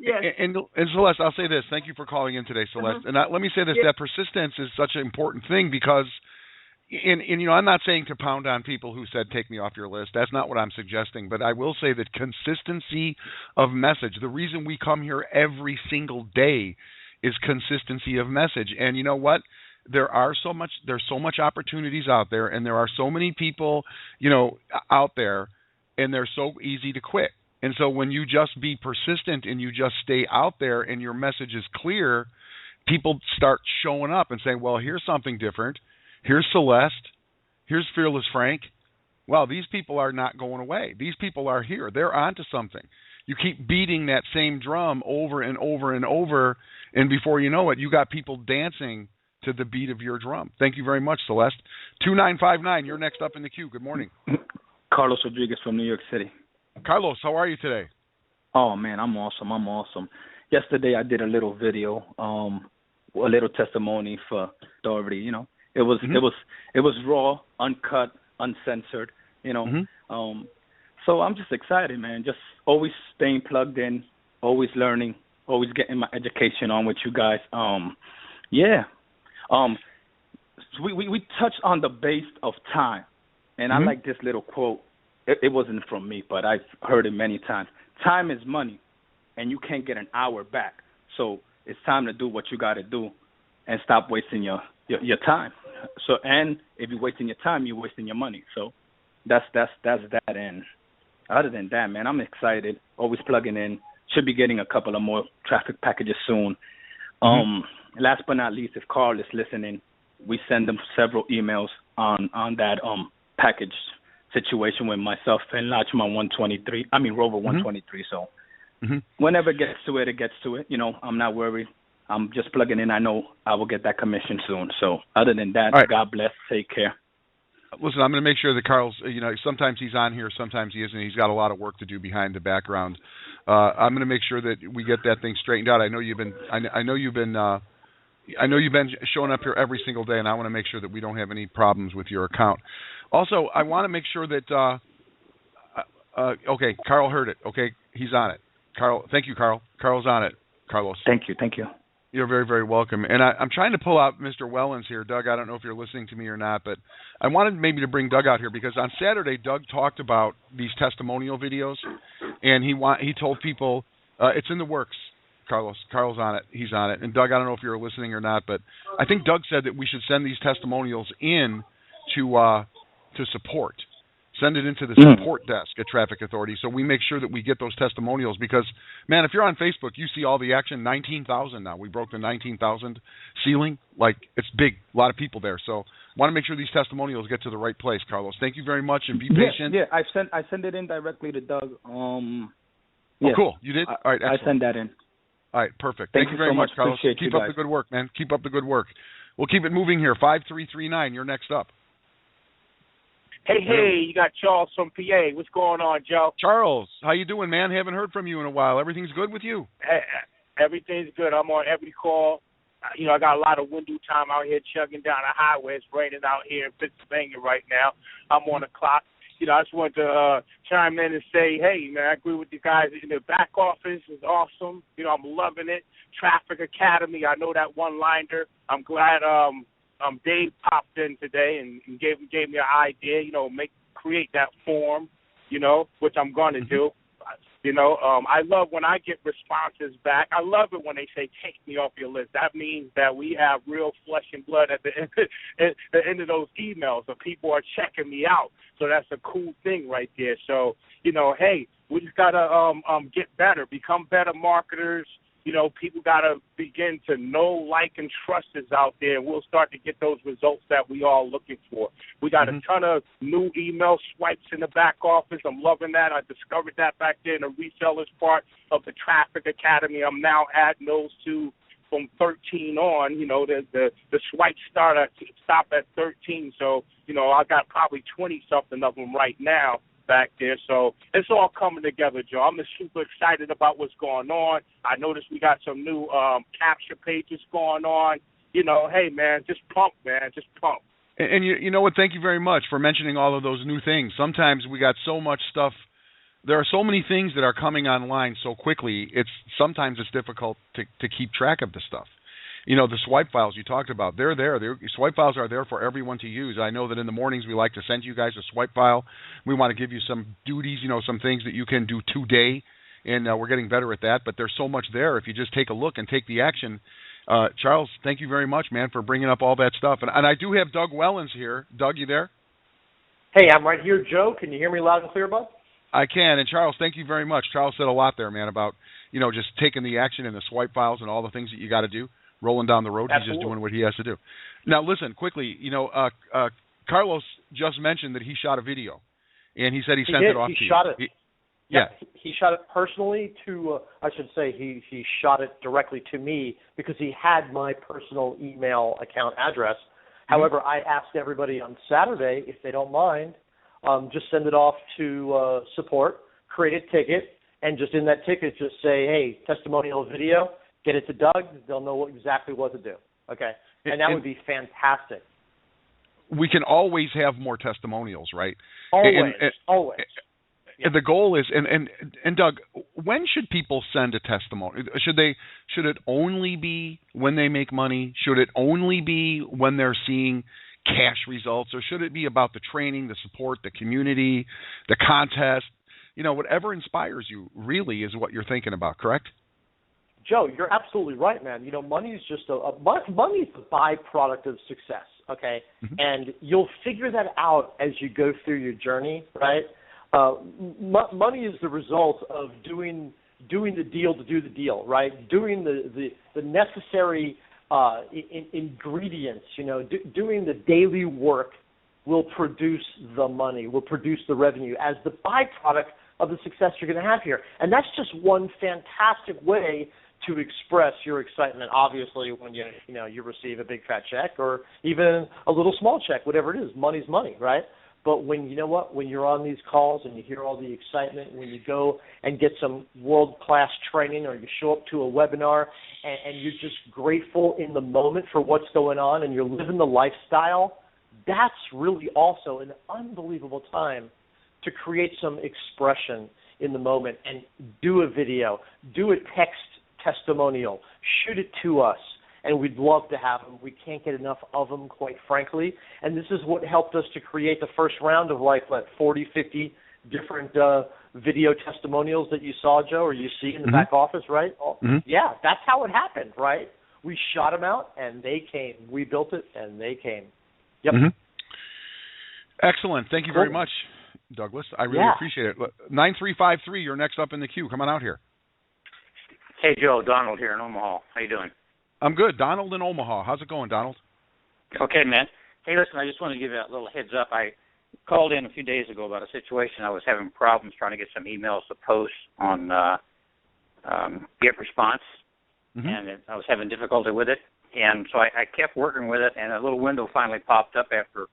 Yes. And Celeste, I'll say this. Thank you for calling in today, Celeste. And let me say this: that persistence is such an important thing because, I'm not saying to pound on people who said take me off your list. That's not what I'm suggesting. But I will say that consistency of message. The reason we come here every single day is consistency of message. And you know what? There's so much opportunities out there, and there are so many people, out there, and they're so easy to quit. And so when you just be persistent and you just stay out there and your message is clear, people start showing up and saying, well, here's something different. Here's Celeste. Here's Fearless Frank. Well, these people are not going away. These people are here. They're onto something. You keep beating that same drum over and over and over, and before you know it, you got people dancing to the beat of your drum. Thank you very much, Celeste. 2959, you're next up in the queue. Good morning. Carlos Rodriguez from New York City. Carlos, how are you today? Oh man, I'm awesome. Yesterday I did a little video, a little testimony for Doherty. It was raw, uncut, uncensored. So I'm just excited, man. Just always staying plugged in, always learning, always getting my education on with you guys. We touched on the base of time, and I like this little quote. It wasn't from me, but I've heard it many times. Time is money, and you can't get an hour back. So it's time to do what you got to do and stop wasting your time. So, and if you're wasting your time, you're wasting your money. So that's that. And other than that, man, I'm excited. Always plugging in. Should be getting a couple of more traffic packages soon. Last but not least, if Carl is listening, we send them several emails on that package situation with myself and Lachman Rover 123. So whenever it gets to it. I'm not worried. I'm just plugging in. I know I will get that commission soon. So other than that, right. God bless. Take care. Listen, I'm going to make sure that Carl's, sometimes he's on here, sometimes he isn't. He's got a lot of work to do behind the background. I'm going to make sure that we get that thing straightened out. I know you've been showing up here every single day, and I want to make sure that we don't have any problems with your account. Also, I want to make sure that, okay, Carl heard it. Okay, he's on it. Carl, thank you, Carl. Carl's on it, Carlos. Thank you. You're very, very welcome. And I'm trying to pull out Mr. Wellens here. Doug, I don't know if you're listening to me or not, but I wanted maybe to bring Doug out here because on Saturday, Doug talked about these testimonial videos, and he told people it's in the works. Carl's on it. He's on it. And Doug, I don't know if you're listening or not, but I think Doug said that we should send these testimonials in to support. Send it into the support desk at Traffic Authority so we make sure that we get those testimonials because, man, if you're on Facebook, you see all the action, 19,000 now. We broke the 19,000 ceiling. Like, it's big, a lot of people there. So want to make sure these testimonials get to the right place, Carlos. Thank you very much, and be patient. Yeah, I sent it in directly to Doug. Oh, cool. You did? All right, excellent. I sent that in. All right, perfect. Thank you very much, Carlos. Keep up the good work, man. Keep up the good work. We'll keep it moving here. 5339, you're next up. Hey, you got Charles from PA. What's going on, Joe? Charles, how you doing, man? Haven't heard from you in a while. Everything's good with you? Everything's good. I'm on every call. I got a lot of window time out here chugging down the highway. It's raining out here in Pennsylvania right now. I'm on the clock. I just wanted to chime in and say, hey, man, I agree with you guys. The back office is awesome. I'm loving it. Traffic Academy, I know that one-liner. I'm glad Dave popped in today and gave me an idea, create that form, which I'm going to do. I love when I get responses back. I love it when they say, take me off your list. That means that we have real flesh and blood at the end of those emails. So people are checking me out. So that's a cool thing right there. So, hey, we just got to get better, become better marketers. People got to begin to know, like, and trust us out there, and we'll start to get those results that we all looking for. We got a ton of new email swipes in the back office. I'm loving that. I discovered that back there in the resellers part of the Traffic Academy. I'm now adding those to from 13 on. You know, the swipe stop at 13. So, you know, I got probably 20 something of them right now back there. So it's all coming together, Joe. I'm just super excited about what's going on. I noticed we got some new capture pages going on. You know, hey, man, just pump, man, just pump. And you know what? Thank you very much for mentioning all of those new things. Sometimes we got so much stuff. There are so many things that are coming online so quickly. Sometimes it's difficult to keep track of the stuff. You know, the swipe files you talked about, they're there. Swipe files are there for everyone to use. I know that in the mornings we like to send you guys a swipe file. We want to give you some duties, you know, some things that you can do today, and we're getting better at that. But there's so much there if you just take a look and take the action. Charles, thank you very much, man, for bringing up all that stuff. And I do have Doug Wellens here. Doug, you there? Hey, I'm right here, Joe. Can you hear me loud and clear, bud? I can. And Charles, thank you very much. Charles said a lot there, man, about, you know, just taking the action in the swipe files and all the things that you got to do. Rolling down the road, Absolutely. He's just doing what he has to do. Now, listen, quickly, you know, Carlos just mentioned that he shot a video, and he said he sent it off to you. He shot it. Yeah. He shot it personally to, I should say, he shot it directly to me because he had my personal email account address. However, I asked everybody on Saturday, if they don't mind, just send it off to support, create a ticket, and just in that ticket just say, hey, testimonial video. Get it to Doug. They'll know exactly what to do. Okay? And that would be fantastic. We can always have more testimonials, right? Always. Always. And the goal is, and Doug, when should people send a testimony? Should it only be when they make money? Should it only be when they're seeing cash results? Or should it be about the training, the support, the community, the contest? You know, whatever inspires you really is what you're thinking about, correct? Joe, you're absolutely right, man. You know, money is just money is the byproduct of success, okay? Mm-hmm. And you'll figure that out as you go through your journey, right? Money is the result of doing the deal to do the deal, right? Doing the necessary ingredients, you know, doing the daily work will produce the money, will produce the revenue as the byproduct of the success you're going to have here. And that's just one fantastic way to express your excitement, obviously, when you receive a big fat check or even a little small check, whatever it is. Money's money, right? But when you're on these calls and you hear all the excitement, when you go and get some world-class training or you show up to a webinar and you're just grateful in the moment for what's going on and you're living the lifestyle, that's really also an unbelievable time to create some expression in the moment and do a video, do a text testimonial, shoot it to us, and we'd love to have them. We can't get enough of them, quite frankly, and this is what helped us to create the first round of 40, 50 different video testimonials that you saw, Joe, or you see in the back office, right? Mm-hmm. Yeah, that's how it happened, right? We shot them out, and they came. We built it, and they came. Yep. Mm-hmm. Excellent. Thank you very much, Douglas. I really appreciate it. 9353, you're next up in the queue. Come on out here. Hey, Joe, Donald here in Omaha. How you doing? I'm good. Donald in Omaha. How's it going, Donald? Okay, man. Hey, listen, I just wanted to give you a little heads up. I called in a few days ago about a situation. I was having problems trying to get some emails to post on GetResponse, and I was having difficulty with it. And so I kept working with it, and a little window finally popped up after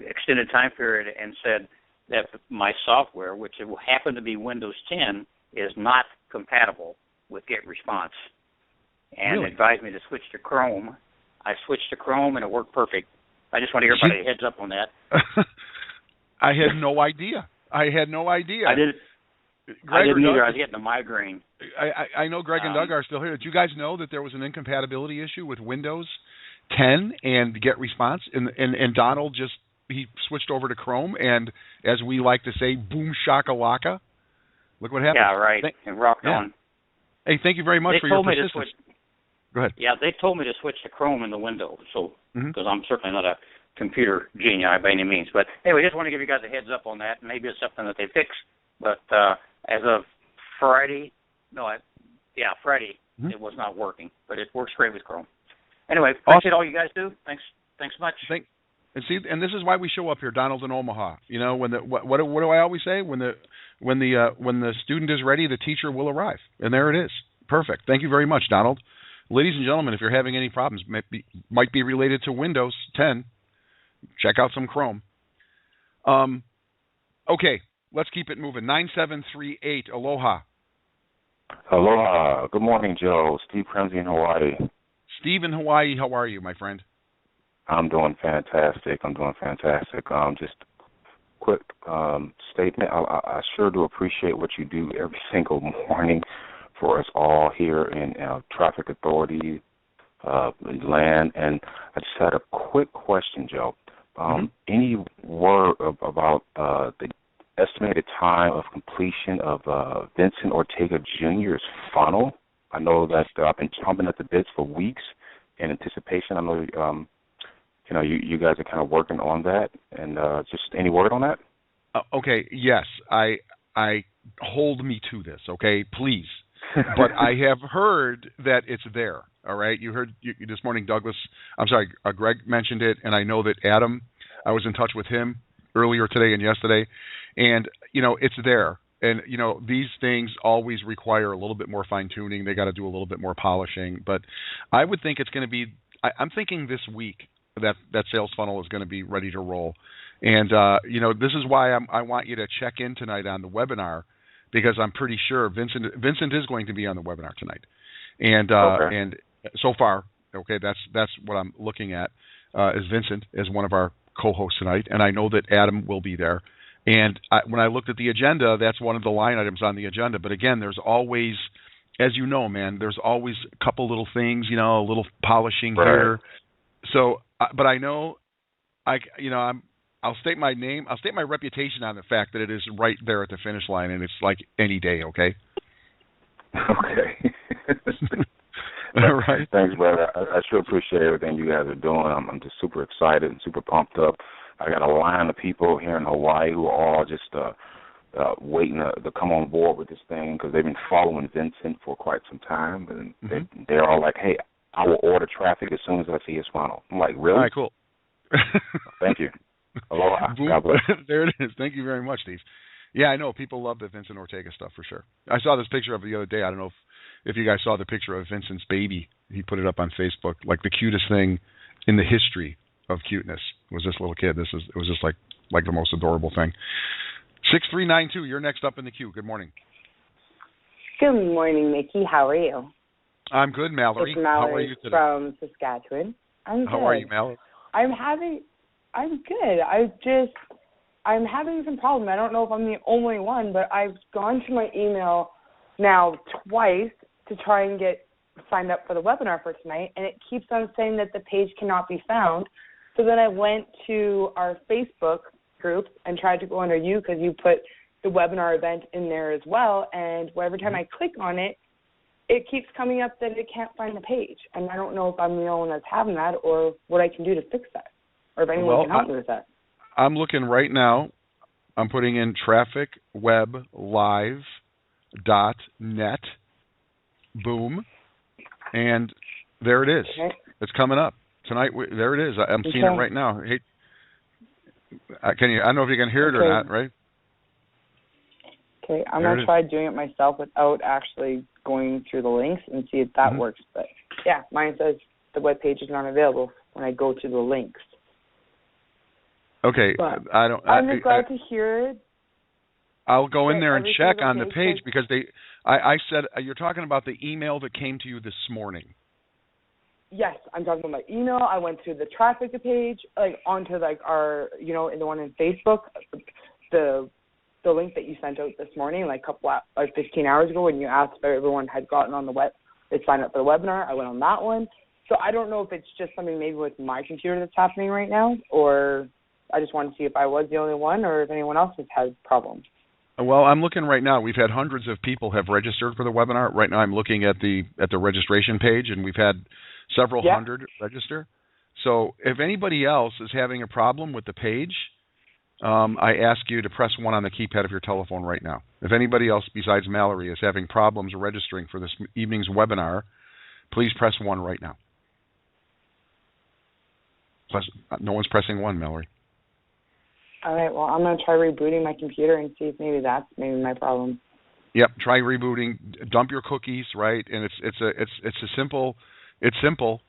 extended time period and said that my software, which happened to be Windows 10, is not compatible with GetResponse, and advised me to switch to Chrome. I switched to Chrome, and it worked perfect. I just want to give everybody a heads up on that. I had no idea. I didn't either. I was getting a migraine. I know Greg and Doug are still here. Did you guys know that there was an incompatibility issue with Windows 10 and GetResponse? And Donald he switched over to Chrome, and as we like to say, boom shakalaka. Look what happened. Yeah, right. And rocked on. Hey, thank you very much for your persistence. Go ahead. Yeah, they told me to switch to Chrome in the window, so because I'm certainly not a computer genius by any means. But anyway, just want to give you guys a heads up on that. Maybe it's something that they fix. But as of Friday, Friday, it was not working. But it works great with Chrome. Anyway, appreciate all you guys do. Thanks much. And this is why we show up here, Donald in Omaha. You know, when what do I always say? When the student is ready, the teacher will arrive. And there it is. Perfect. Thank you very much, Donald. ladies and gentlemen, if you're having any problems, might be related to Windows 10, check out some Chrome. Okay, let's keep it moving. 9738, aloha. Aloha. Good morning, Joe. Steve Ramsey in Hawaii. Steve in Hawaii, how are you, my friend? I'm doing fantastic. Just quick statement. I sure do appreciate what you do every single morning for us all here in Traffic Authority land. And I just had a quick question, Joe. Any word about the estimated time of completion of Vincent Ortega Jr.'s funnel? I know that I've been chomping at the bits for weeks in anticipation. I know you guys are kind of working on that, and just any word on that? Okay, yes, I hold me to this, okay, please. But I have heard that it's there, all right? You heard this morning Greg mentioned it, and I know that Adam, I was in touch with him earlier today and yesterday, and, it's there. And, these things always require a little bit more fine-tuning. They got to do a little bit more polishing. But I would think it's going to be I'm thinking this week that sales funnel is going to be ready to roll. And, this is why I want you to check in tonight on the webinar, because I'm pretty sure Vincent is going to be on the webinar tonight. And and so far, okay, that's what I'm looking at, is Vincent as one of our co-hosts tonight. And I know that Adam will be there. And when I looked at the agenda, that's one of the line items on the agenda. But again, there's always, as you know, man, there's always a couple little things, a little polishing here. So, but I know, I'll state my name. I'll state my reputation on the fact that it is right there at the finish line, and it's like any day. Okay. Okay. All right. Thanks, brother. I sure appreciate everything you guys are doing. I'm just super excited and super pumped up. I got a line of people here in Hawaii who are all just waiting to come on board with this thing, because they've been following Vincent for quite some time, and they're all like, "Hey, I will order traffic as soon as I see his funnel." I'm like, "Really?" All right, cool. Thank you. Aloha. God bless. There it is. Thank you very much, Steve. Yeah, I know people love the Vincent Ortega stuff for sure. I saw this picture of it the other day. I don't know if you guys saw the picture of Vincent's baby. He put it up on Facebook, like the cutest thing in the history of cuteness was this little kid. It was just like the most adorable thing. 6392, you're next up in the queue. Good morning. Good morning, Mickey. How are you? I'm good, Mallory. It's Mallory How are you today? From Saskatchewan. I'm good. How are you, Mallory? I'm good. I'm having some problem. I don't know if I'm the only one, but I've gone to my email now twice to try and get signed up for the webinar for tonight, and it keeps on saying that the page cannot be found. So then I went to our Facebook group and tried to go under you, because you put the webinar event in there as well, and every time I click on it, it keeps coming up that it can't find the page. And I don't know if I'm the only one that's having that, or what I can do to fix that, or if anyone can help me with that. I'm looking right now. I'm putting in trafficweblive.net. Boom. And there it is. Okay. It's coming up. Tonight, there it is. I'm seeing it right now. Hey, I don't know if you can hear it or not, right? Okay, I'm going to try doing it myself without actually going through the links and see if that works. But, yeah, mine says the web page is not available when I go to the links. Okay, I'm just glad to hear it. I'll go in there and check on the page, because I said, you're talking about the email that came to you this morning. Yes, I'm talking about my email. I went to the traffic page, onto our, in the one in Facebook, the link that you sent out this morning, 15 hours ago, when you asked if everyone had gotten on the web, they signed up for the webinar. I went on that one. So I don't know if it's just something maybe with my computer that's happening right now, or I just wanted to see if I was the only one, or if anyone else has had problems. Well, I'm looking right now. We've had hundreds of people have registered for the webinar. Right now I'm looking at the registration page, and we've had several hundred register. So if anybody else is having a problem with the page, I ask you to press 1 on the keypad of your telephone right now. If anybody else besides Mallory is having problems registering for this evening's webinar, please press 1 right now. No one's pressing 1, Mallory. All right, well, I'm going to try rebooting my computer and see if that's my problem. Yep, try rebooting. Dump your cookies, right? And it's a simple. It's simple.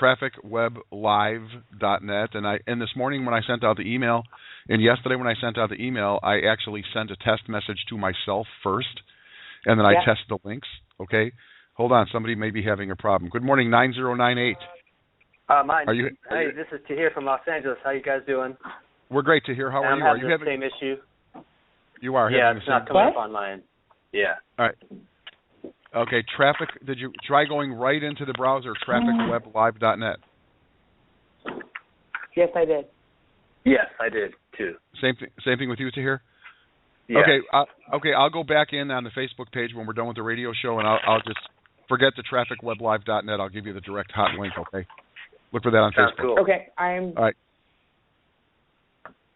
TrafficWebLive.net. And this morning when I sent out the email, and yesterday when I sent out the email, I actually sent a test message to myself first, and then I test the links. Okay? Hold on. Somebody may be having a problem. Good morning, 9098. Mine. Hey, this is Tahir from Los Angeles. How you guys doing? We're great, Tahir. How are you? Are you having the same issue? You are having the it's same not coming up on mine. Yeah. All right. Okay, Traffic, did you try going right into the browser, TrafficWebLive.net? Yes, I did. Yes, I did, too. Same thing with you, Tahir? Yeah. Okay, I'll go back in on the Facebook page when we're done with the radio show, and I'll just forget the TrafficWebLive.net. I'll give you the direct hot link, okay? Look for that on Facebook. Cool. Okay, All right.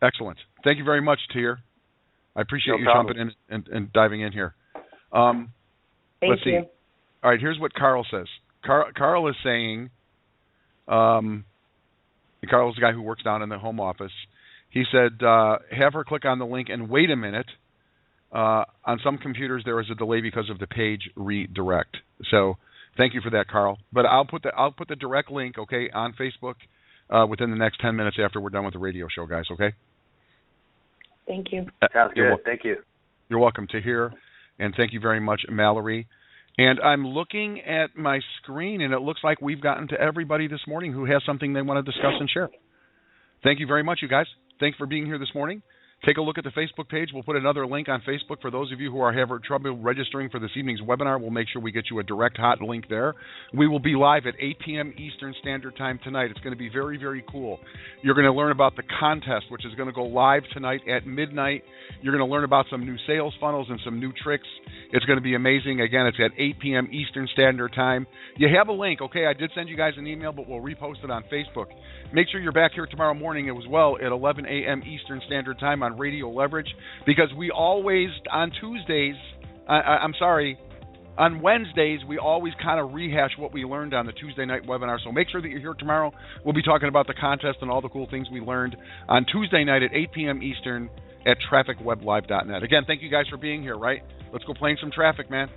Excellent. Thank you very much, Tahir. I appreciate you jumping in and diving in here. Let's see. All right, here's what Carl says. Carl is saying, Carl's the guy who works down in the home office. He said, have her click on the link and wait a minute. On some computers, there is a delay because of the page redirect. So thank you for that, Carl. But I'll put the direct link, okay, on Facebook within the next 10 minutes after we're done with the radio show, guys, okay? Thank you. Sounds good. Thank you. You're welcome, Tahir. And thank you very much, Mallory. And I'm looking at my screen, and it looks like we've gotten to everybody this morning who has something they want to discuss and share. Thank you very much, you guys. Thanks for being here this morning. Take a look at the Facebook page. We'll put another link on Facebook for those of you who are having trouble registering for this evening's webinar. We'll make sure we get you a direct hot link there. We will be live at 8 p.m. Eastern Standard Time tonight. It's going to be very, very cool. You're going to learn about the contest, which is going to go live tonight at midnight. You're going to learn about some new sales funnels and some new tricks. It's going to be amazing. Again, it's at 8 p.m. Eastern Standard Time. You have a link, okay? I did send you guys an email, but we'll repost it on Facebook. Make sure you're back here tomorrow morning as well at 11 a.m. Eastern Standard Time on Radio Leverage, because we always, on Wednesdays, we always kind of rehash what we learned on the Tuesday night webinar. So make sure that you're here tomorrow. We'll be talking about the contest and all the cool things we learned on Tuesday night at 8 p.m. Eastern at TrafficWebLive.net. Again, thank you guys for being here, right? Let's go plane some traffic, man.